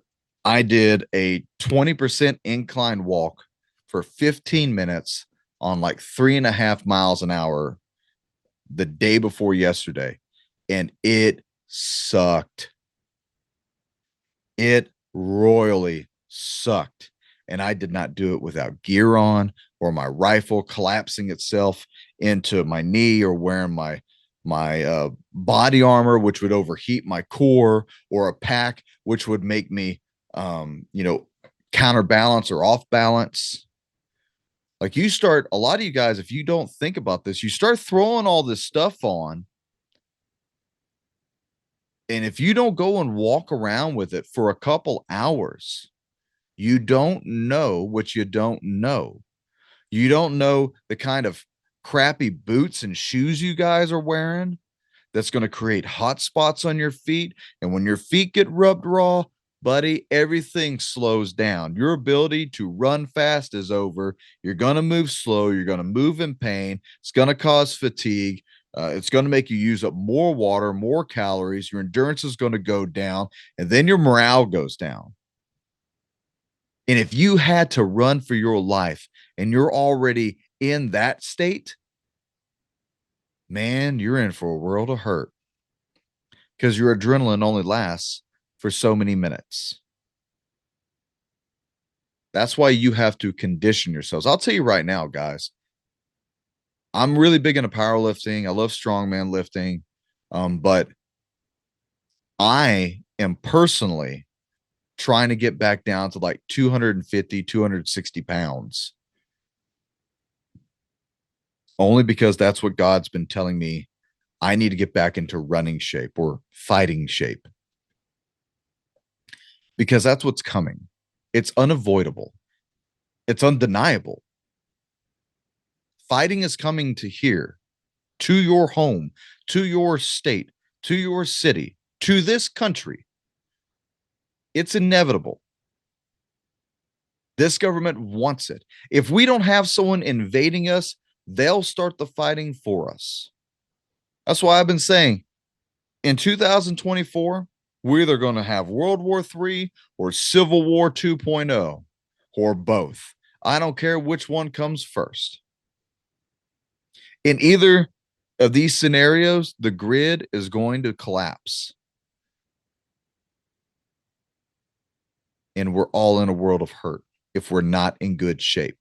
I did a 20% incline walk for 15 minutes on like 3.5 miles an hour the day before yesterday, and it sucked. It royally sucked. And I did not do it without gear on or my rifle collapsing itself into my knee or wearing my body armor, which would overheat my core, or a pack, which would make me, counterbalance or off balance. Like, you start, a lot of you guys, if you don't think about this, you start throwing all this stuff on. And if you don't go and walk around with it for a couple hours, you don't know what you don't know. You don't know the kind of crappy boots and shoes you guys are wearing that's going to create hot spots on your feet. And when your feet get rubbed raw, buddy, everything slows down. Your ability to run fast is over. You're going to move slow. You're going to move in pain. It's going to cause fatigue. It's going to make you use up more water, more calories. Your endurance is going to go down, and then your morale goes down. And if you had to run for your life and you're already in that state, man, you're in for a world of hurt, because your adrenaline only lasts for so many minutes. That's why you have to condition yourselves. I'll tell you right now, guys, I'm really big into powerlifting. I love strongman lifting. But I am personally trying to get back down to like 250, 260 pounds. Only because that's what God's been telling me. I need to get back into running shape or fighting shape, because that's what's coming. It's unavoidable. It's undeniable. Fighting is coming to here, to your home, to your state, to your city, to this country. It's inevitable. This government wants it. If we don't have someone invading us, they'll start the fighting for us. That's why I've been saying in 2024, we're either going to have World War III or Civil War 2.0, or both. I don't care which one comes first. In either of these scenarios, the grid is going to collapse. And we're all in a world of hurt if we're not in good shape.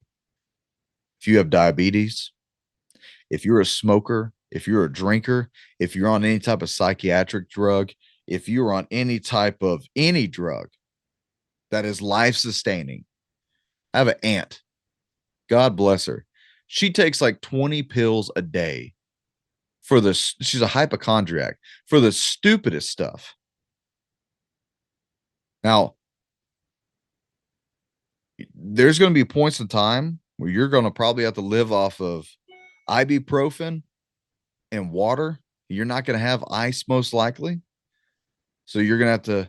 If you have diabetes, if you're a smoker, if you're a drinker, if you're on any type of psychiatric drug, if you're on any type of any drug that is life-sustaining. I have an aunt, God bless her. She takes like 20 pills a day for this. She's a hypochondriac for the stupidest stuff. Now, there's going to be points in time where you're going to probably have to live off of ibuprofen and water. You're not going to have ice, most likely. So you're going to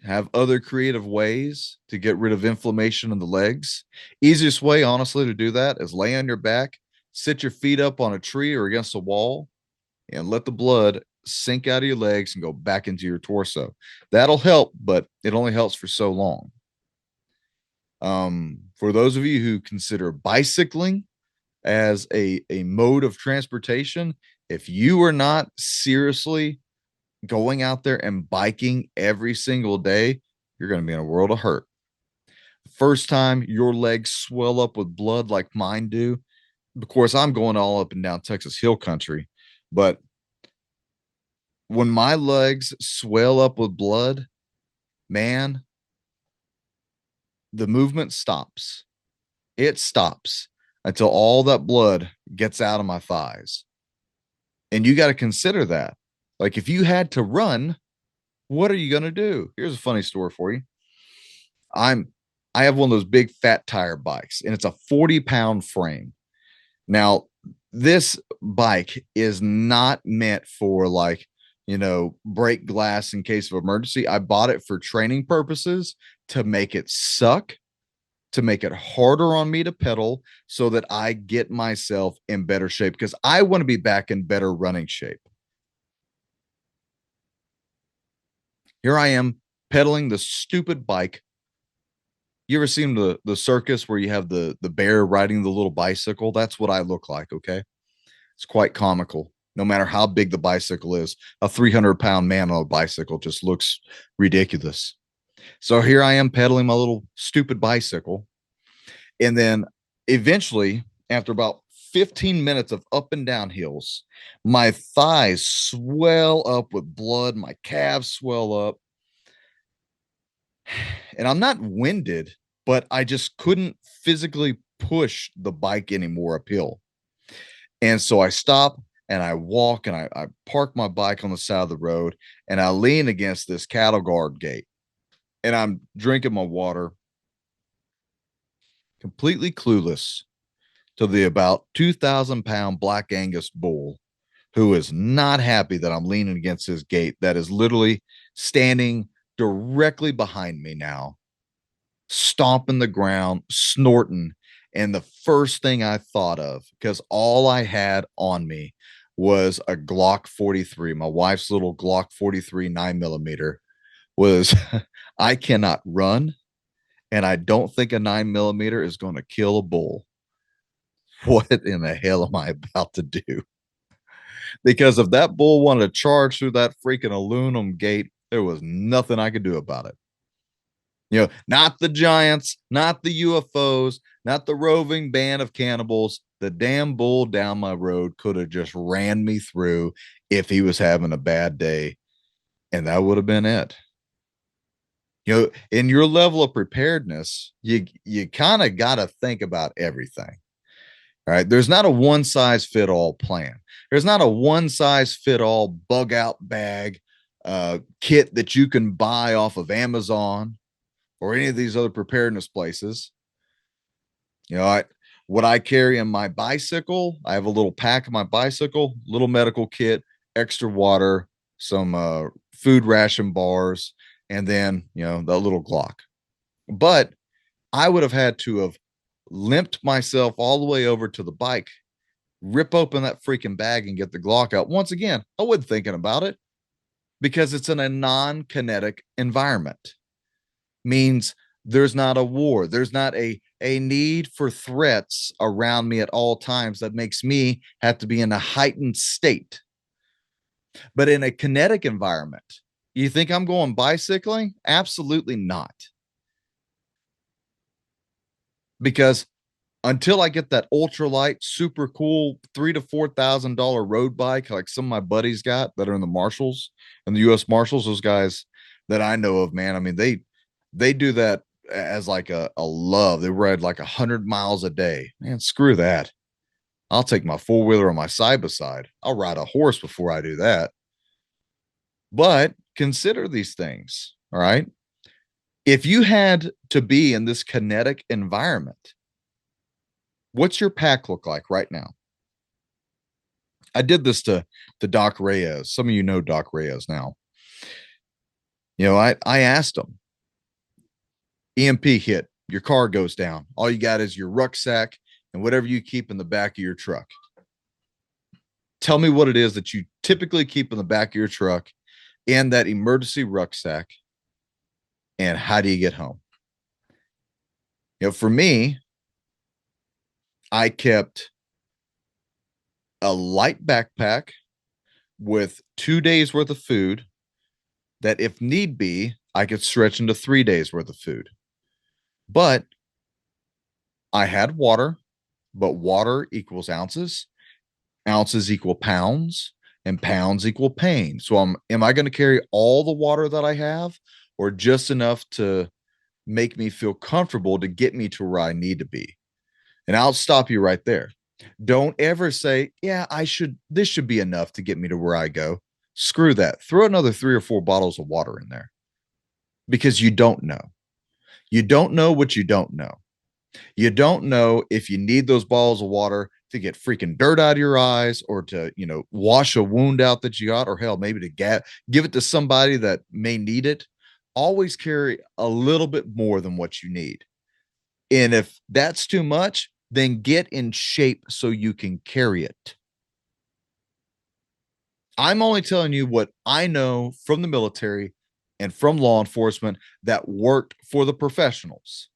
have other creative ways to get rid of inflammation in the legs. Easiest way, honestly, to do that is lay on your back, sit your feet up on a tree or against a wall, and let the blood sink out of your legs and go back into your torso. That'll help, but it only helps for so long. For those of you who consider bicycling as a mode of transportation, if you are not seriously going out there and biking every single day, you're going to be in a world of hurt. First time your legs swell up with blood like mine do. Of course, I'm going all up and down Texas Hill Country, but when my legs swell up with blood, man, the movement stops. It stops until all that blood gets out of my thighs. And you got to consider that. Like, if you had to run, what are you going to do? Here's a funny story for you. I have one of those big fat tire bikes, and it's a 40-pound frame. Now, this bike is not meant for, like, break glass in case of emergency. I bought it for training purposes, to make it suck, to make it harder on me to pedal, so that I get myself in better shape, because I want to be back in better running shape. Here I am pedaling the stupid bike You ever seen the circus where you have the bear riding the little bicycle? That's what I look like, okay? It's quite comical. No matter how big the bicycle is, a 300-pound man on a bicycle just looks ridiculous. So here I am pedaling my little stupid bicycle. And then eventually, after about 15 minutes of up and down hills, my thighs swell up with blood, my calves swell up, and I'm not winded, but I just couldn't physically push the bike anymore uphill. And so I stop and I walk and I park my bike on the side of the road and I lean against this cattle guard gate and I'm drinking my water, completely clueless to the about 2,000-pound Black Angus bull who is not happy that I'm leaning against his gate that is literally standing directly behind me now, stomping the ground, snorting. And the first thing I thought of, because all I had on me was a Glock 43, my wife's little Glock 43 9mm, was I cannot run, and I don't think a 9mm is going to kill a bull. What in the hell am I about to do? Because if that bull wanted to charge through that freaking aluminum gate, there was nothing I could do about it. Not the giants, not the UFOs, not the roving band of cannibals. The damn bull down my road could have just ran me through if he was having a bad day, and that would have been it. In your level of preparedness, you kind of got to think about everything. Right? There's not a one size fit all plan. There's not a one size fit all bug out bag kit that you can buy off of Amazon or any of these other preparedness places. What I carry in my bicycle, I have a little pack of my bicycle, little medical kit, extra water, some food ration bars, and then, that little Glock. But I would have had to have limped myself all the way over to the bike, rip open that freaking bag and get the Glock out. Once again, I wasn't thinking about it because it's in a non-kinetic environment. Means there's not a war. There's not a need for threats around me at all times that makes me have to be in a heightened state. But in a kinetic environment, you think I'm going bicycling? Absolutely not. Because until I get that ultralight, super cool $3,000 to $4,000 road bike, like some of my buddies got that are in the Marshals and the U.S. Marshals, those guys that I know of, man. I mean, they do that as like a love. They ride like 100 miles a day. Man, screw that. I'll take my four-wheeler on my side by side. I'll ride a horse before I do that. But consider these things. All right. If you had to be in this kinetic environment, what's your pack look like right now? I did this to Doc Reyes. Some of you know Doc Reyes now. I asked him, EMP hit, your car goes down. All you got is your rucksack and whatever you keep in the back of your truck. Tell me what it is that you typically keep in the back of your truck in that emergency rucksack, and how do you get home? For me, I kept a light backpack with 2 days worth of food that, if need be, I could stretch into 3 days worth of food. But I had water, but water equals ounces, ounces equal pounds, and pounds equal pain. So am I going to carry all the water that I have, or just enough to make me feel comfortable to get me to where I need to be? And I'll stop you right there. Don't ever say, yeah, this should be enough to get me to where I go. Screw that. Throw another 3 or 4 bottles of water in there, because you don't know. You don't know what you don't know. You don't know if you need those bottles of water to get freaking dirt out of your eyes, or to, wash a wound out that you got, or hell, maybe to give it to somebody that may need it. Always carry a little bit more than what you need. And if that's too much, then get in shape so you can carry it. I'm only telling you what I know from the military and from law enforcement that worked for the professionals.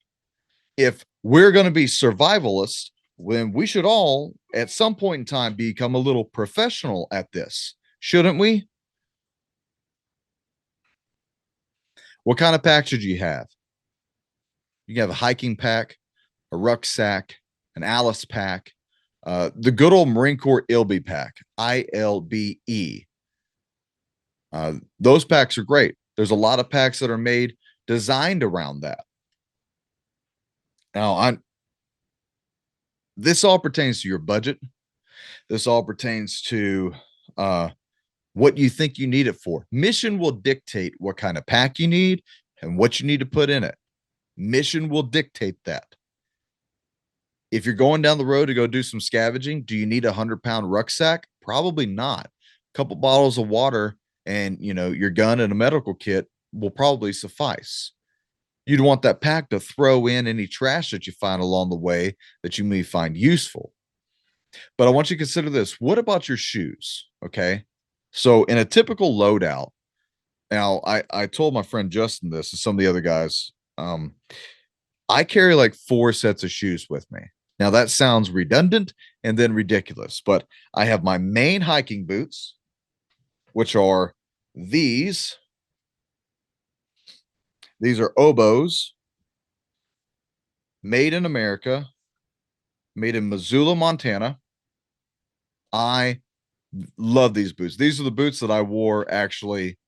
if we're going to be survivalists, then we should all at some point in time become a little professional at this, shouldn't we? What kind of pack should you have? You can have a hiking pack, a rucksack, an Alice pack, the good old Marine Corps ILBE pack, ILBE. Those packs are great. There's a lot of packs that are made designed around that. Now, this all pertains to your budget. This all pertains to what you think you need it for. Mission will dictate what kind of pack you need and what you need to put in it. Mission will dictate that. If you're going down the road to go do some scavenging, do you need a 100-pound rucksack? Probably not. A couple bottles of water and, you know, your gun and a medical kit will probably suffice. You'd want that pack to throw in any trash that you find along the way that you may find useful. But I want you to consider this. What about your shoes? Okay. So in a typical loadout, now I told my friend Justin this and some of the other guys, I carry like 4 sets of shoes with me. Now that sounds redundant and then ridiculous, but I have my main hiking boots, which are these. These are Oboes, made in America, made in Missoula, Montana. I love these boots. These are the boots that I wore actually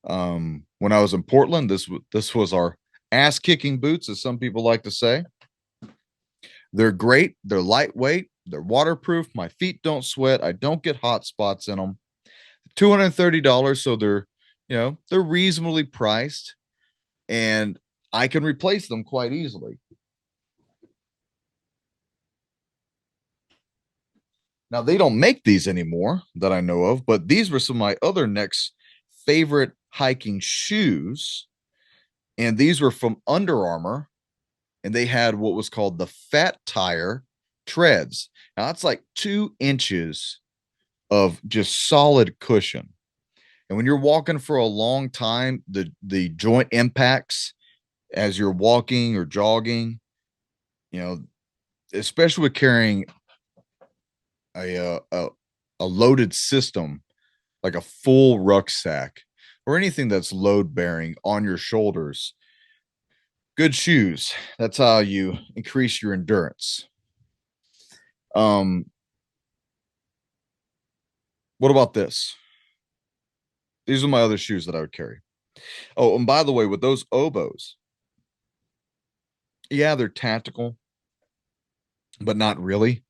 when I was in Portland. This was our ass-kicking boots, as some people like to say. They're great. They're lightweight. They're waterproof. My feet don't sweat. I don't get hot spots in them. $230, so they're, you know, they're reasonably priced, and I can replace them quite easily. Now, they don't make these anymore that I know of, but these were some of my other next favorite hiking shoes. And these were from Under Armour, and they had what was called the Fat Tire treads. Now, that's like 2 inches of just solid cushion. And when you're walking for a long time, the joint impacts as you're walking or jogging, you know, especially with carrying a loaded system like a full rucksack or anything that's load bearing on your shoulders. Good shoes. That's how you increase your endurance. What about this? These are my other shoes that I would carry. Oh, and by the way, with those Oboes, yeah, they're tactical, but not really.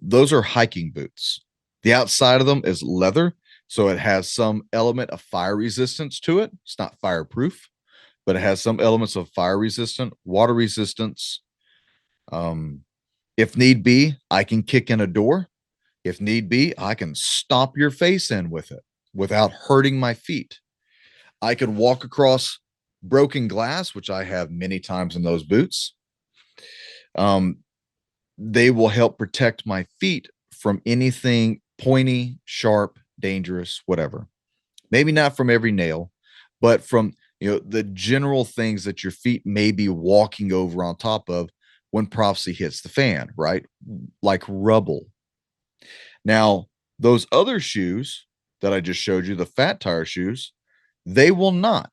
Those are hiking boots. The outside of them is leather, so it has some element of fire resistance to it. It's not fireproof, but it has some elements of fire resistant, water resistance. If need be, I can kick in a door. If need be, I can stomp your face in with it without hurting my feet. I could walk across broken glass, which I have many times in those boots. They will help protect my feet from anything pointy, sharp, dangerous, whatever. Maybe not from every nail, but from, you know, the general things that your feet may be walking over on top of when prophecy hits the fan, right? Like rubble. Now, those other shoes that I just showed you, the Fat Tire shoes, they will not.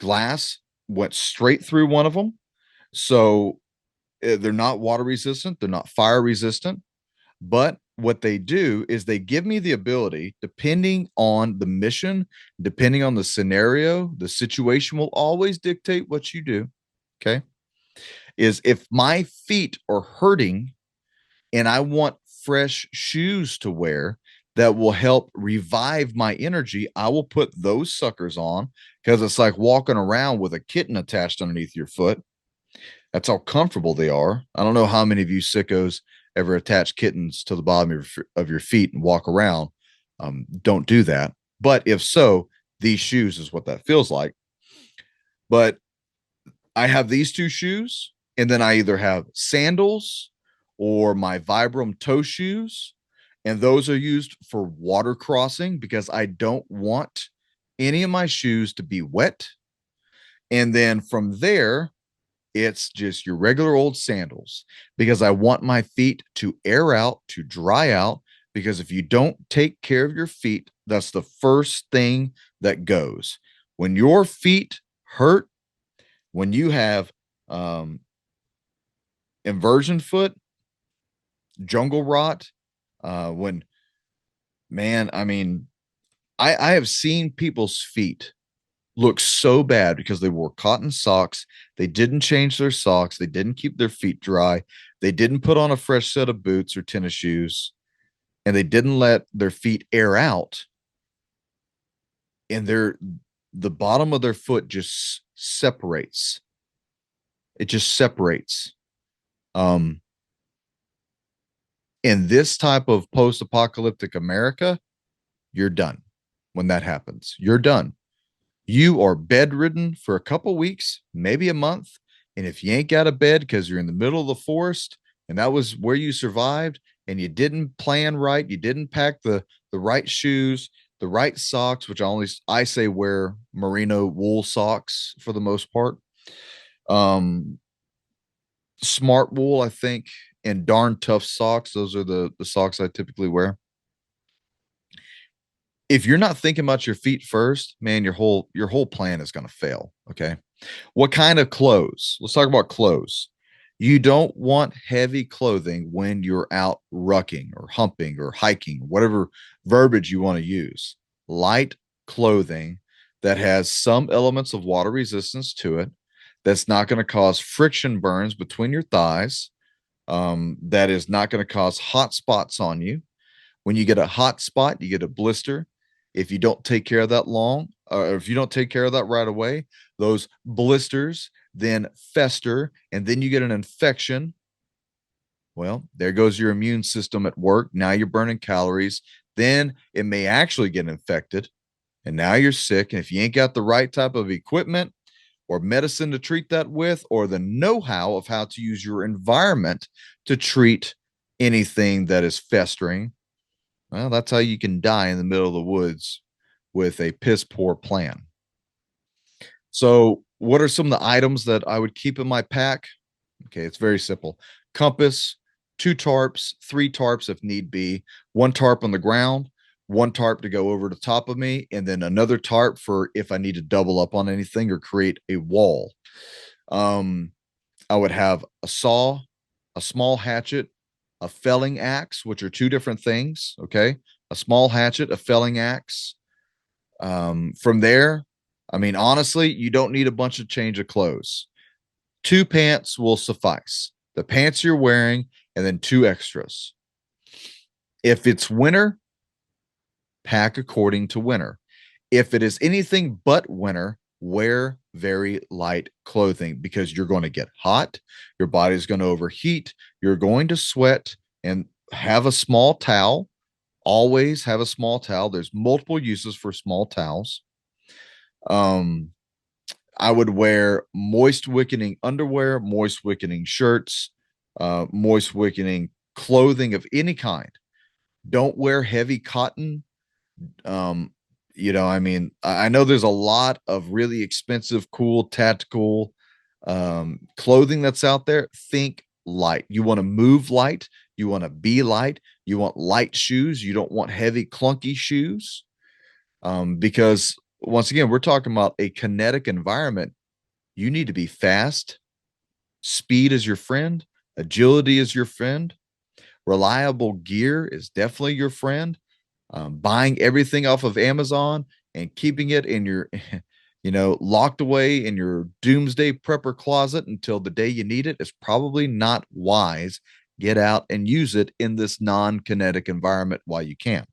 Glass went straight through one of them. So they're not water resistant. They're not fire resistant. But what they do is they give me the ability, depending on the mission, depending on the scenario, the situation will always dictate what you do. Okay. Is if my feet are hurting and I want fresh shoes to wear that will help revive my energy, I will put those suckers on, because it's like walking around with a kitten attached underneath your foot. That's how comfortable they are. I don't know how many of you sickos ever attach kittens to the bottom of your feet and walk around. Don't do that. But if so, these shoes is what that feels like. But I have these 2 shoes, and then I either have sandals or my Vibram toe shoes, and those are used for water crossing because I don't want any of my shoes to be wet. And then from there, It's just your regular old sandals because I want my feet to air out, to dry out. Because if you don't take care of your feet, that's the first thing that goes. When your feet hurt, when you have um, inversion foot, jungle rot, when man, I mean, I have seen people's feet look so bad because they wore cotton socks. They didn't change their socks. They didn't keep their feet dry. They didn't put on a fresh set of boots or tennis shoes, and they didn't let their feet air out. And the bottom of their foot just separates. It just separates. Um, in this type of post-apocalyptic America, you're done when that happens. You're done. You are bedridden for a couple weeks, maybe a month. And if you ain't got a bed because you're in the middle of the forest and that was where you survived and you didn't plan right, you didn't pack the right shoes, the right socks, which I say wear merino wool socks for the most part. Um, smart wool, I think, and darn tough socks. Those are the socks I typically wear. If you're not thinking about your feet first, man, your whole plan is going to fail. Okay. What kind of clothes? Let's talk about clothes. You don't want heavy clothing when you're out rucking or humping or hiking, whatever verbiage you want to use. Light clothing that has some elements of water resistance to it, that's not going to cause friction burns between your thighs, that is not going to cause hot spots on you. When you get a hot spot, you get a blister. If you don't take care of that or if you don't take care of that right away, those blisters then fester and then you get an infection. Well, there goes your immune system at work. Now you're burning calories. Then it may actually get infected and now you're sick. And if you ain't got the right type of equipment or medicine to treat that with, or the know-how of how to use your environment to treat anything that is festering, well, that's how you can die in the middle of the woods with a piss poor plan. So, what are some of the items that I would keep in my pack? Okay, it's very simple: compass, two tarps, three tarps if need be, one tarp on the ground, one tarp to go over the top of me, and then another tarp for if I need to double up on anything or create a wall. Um, I would have a saw, a small hatchet, a felling axe, which are two different things. Okay. A small hatchet, a felling axe. From there, I mean, honestly, you don't need a bunch of change of clothes. Two pants will suffice. The pants you're wearing, and then two extras. If it's winter, pack according to winter. If it is anything but winter, wear very light clothing because you're going to get hot, your body's going to overheat, you're going to sweat, and have a small towel. Always have a small towel. There's multiple uses for small towels. Um, I would wear moist wickening underwear, moist wickening shirts, moist wickening clothing of any kind. Don't wear heavy cotton. Um, I mean, I know there's a lot of really expensive, cool, tactical clothing that's out there. Think light. You want to move light. You want to be light. You want light shoes. You don't want heavy, clunky shoes. Because once again, we're talking about a kinetic environment. You need to be fast. Speed is your friend. Agility is your friend. Reliable gear is definitely your friend. Buying everything off of Amazon and keeping it in your, locked away in your doomsday prepper closet until the day you need it is probably not wise. Get out and use it in this non-kinetic environment while you can.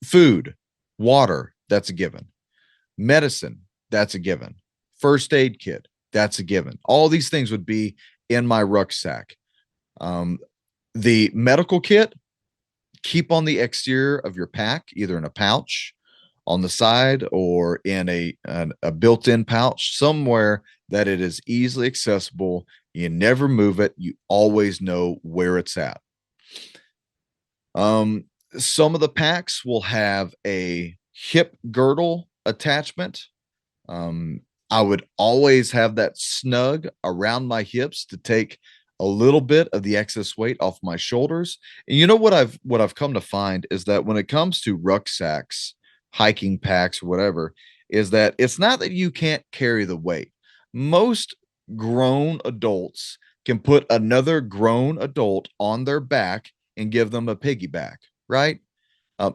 Food, water, that's a given. Medicine, that's a given. First aid kit, that's a given. All these things would be in my rucksack. The medical kit, keep on the exterior of your pack, either in a pouch on the side or in a built-in pouch somewhere that it is easily accessible. You never move it. You always know where it's at. Some of the packs will have a hip girdle attachment. I would always have that snug around my hips to take a little bit of the excess weight off my shoulders. And you know what I've come to find is that when it comes to rucksacks, hiking packs, or whatever, is that it's not that you can't carry the weight. Most grown adults can put another grown adult on their back and give them a piggyback, right?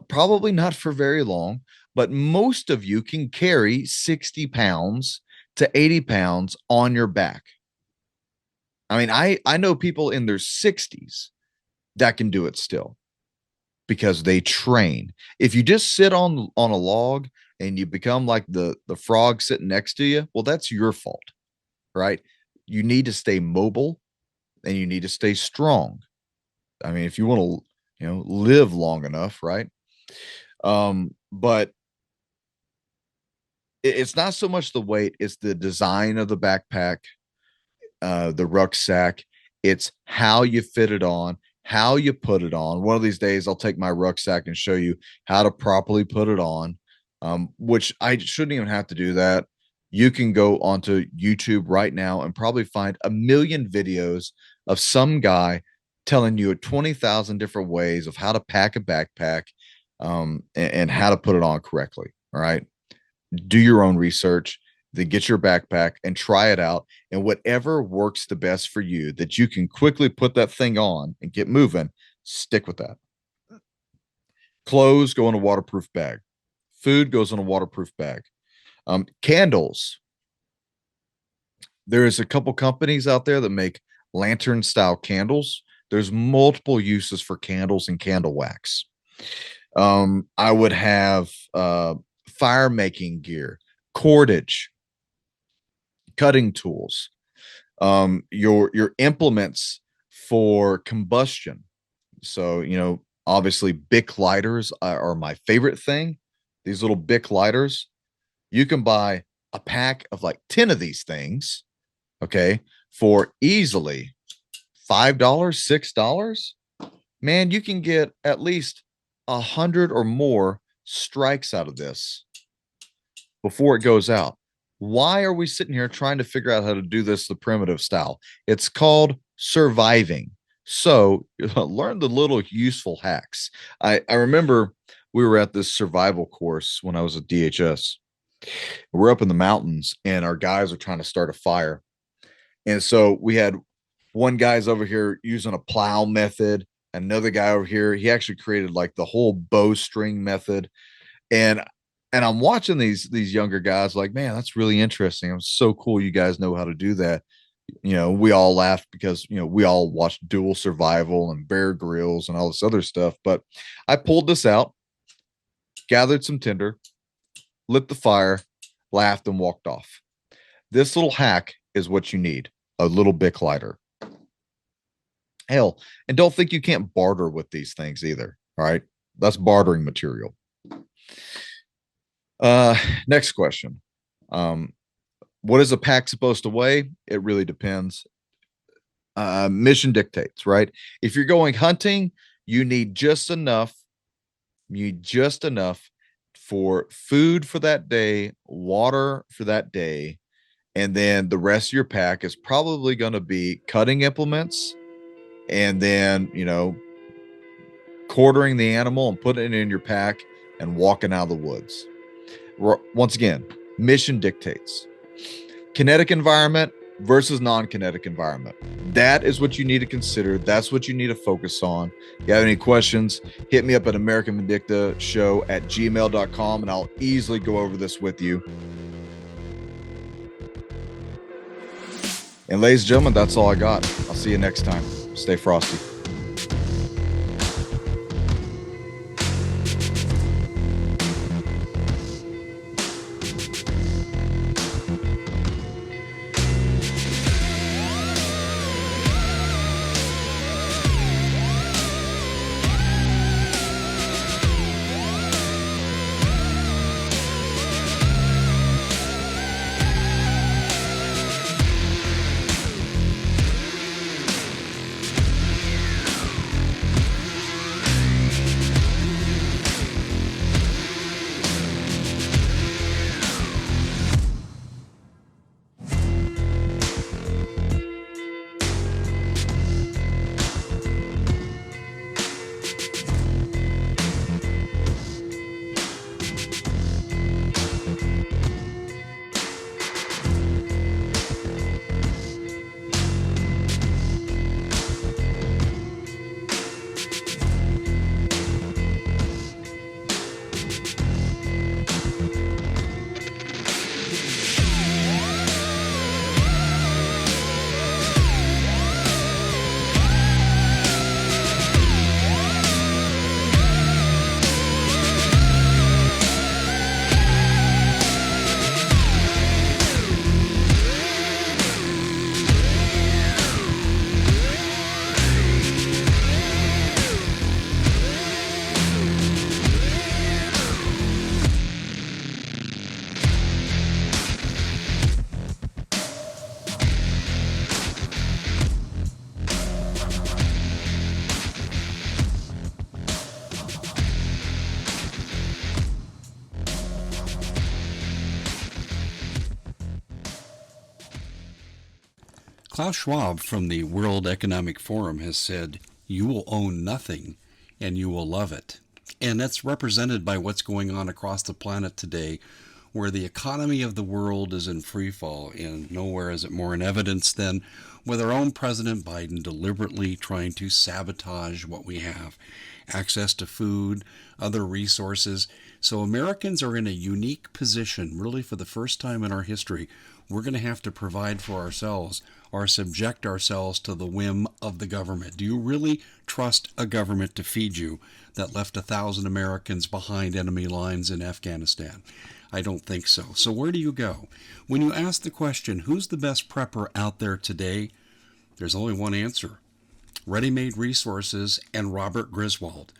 Probably not for very long, but most of you can carry 60 pounds to 80 pounds on your back. I mean, I know people in their 60s that can do it still because they train. If you just sit on a log and you become like the frog sitting next to you, well, that's your fault, right? You need to stay mobile and you need to stay strong. I mean, if you want to, live long enough, right? But it's not so much the weight, it's the design of the backpack, the rucksack. It's how you fit it on, how you put it on. One of these days, I'll take my rucksack and show you how to properly put it on, which I shouldn't even have to do that. You can go onto YouTube right now and probably find a million videos of some guy telling you 20,000 different ways of how to pack a backpack, and how to put it on correctly. All right. Do your own research, then get your backpack and try it out. And whatever works the best for you that you can quickly put that thing on and get moving, stick with that. Clothes go in a waterproof bag. Food goes in a waterproof bag. Candles. There's a couple companies out there that make lantern style candles. There's multiple uses for candles and candle wax. I would have fire making gear, cordage, cutting tools, your implements for combustion. So, obviously Bic lighters are my favorite thing. These little Bic lighters, you can buy a pack of like 10 of these things, okay, for easily $5, $6. Man, you can get at least 100 or more strikes out of this before it goes out. Why are we sitting here trying to figure out how to do this the primitive style? It's called surviving. So learn the little useful hacks. I remember we were at this survival course when I was at DHS. We're up in the mountains and our guys are trying to start a fire. And so we had one guy's over here using a plow method, another guy over here, he actually created like the whole bowstring method. And I'm watching these younger guys like, man, that's really interesting. It's so cool. You guys know how to do that. We all laughed because, we all watched Dual Survival and Bear Grylls and all this other stuff. But I pulled this out, gathered some tinder, lit the fire, laughed, and walked off. This little hack is what you need, a little Bic lighter. Hell, and don't think you can't barter with these things either. All right. That's bartering material. Next question. What is a pack supposed to weigh? It really depends. Mission dictates, right? If you're going hunting, you need just enough. You need just enough for food for that day, water for that day, and then the rest of your pack is probably going to be cutting implements, and then quartering the animal and putting it in your pack and walking out of the woods. Once again, mission dictates. Kinetic environment versus non-kinetic environment. That is what you need to consider. That's what you need to focus on. If you have any questions, hit me up at AmericanVindicta@gmail.com and I'll easily go over this with you. And ladies and gentlemen, that's all I got. I'll see you next time. Stay frosty. Klaus Schwab from the World Economic Forum has said, "You will own nothing and you will love it." And that's represented by what's going on across the planet today, where the economy of the world is in free fall, and nowhere is it more in evidence than with our own President Biden deliberately trying to sabotage what we have, access to food, other resources. So Americans are in a unique position, really for the first time in our history. We're going to have to provide for ourselves or subject ourselves to the whim of the government. Do you really trust a government to feed you that left 1,000 Americans behind enemy lines in Afghanistan? I don't think so. So where do you go? When you ask the question, who's the best prepper out there today? There's only one answer: Ready Made Resources and Robert Griswold.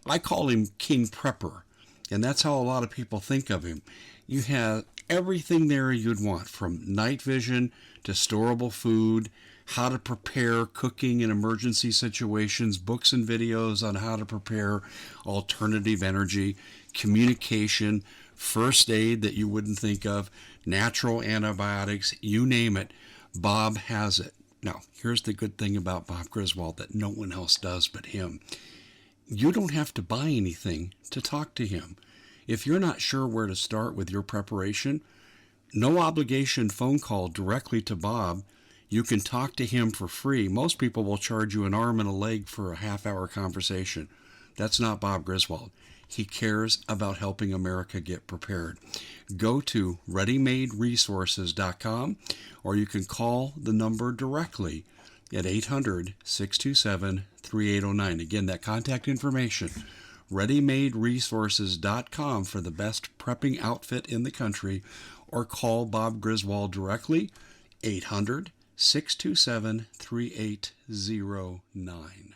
I call him King Prepper, and that's how a lot of people think of him. You have everything there you'd want, from night vision to storable food, how to prepare cooking in emergency situations, books and videos on how to prepare alternative energy, communication, first aid that you wouldn't think of, natural antibiotics, you name it. Bob has it. Now, here's the good thing about Bob Griswold that no one else does but him. You don't have to buy anything to talk to him. If you're not sure where to start with your preparation, no obligation phone call directly to Bob. You can talk to him for free. Most people will charge you an arm and a leg for a half-hour conversation. That's not Bob Griswold. He cares about helping America get prepared. Go to readymaderesources.com, or you can call the number directly at 800-627-3809. Again, that contact information, readymaderesources.com, for the best prepping outfit in the country, or call Bob Griswold directly, 800-627-3809.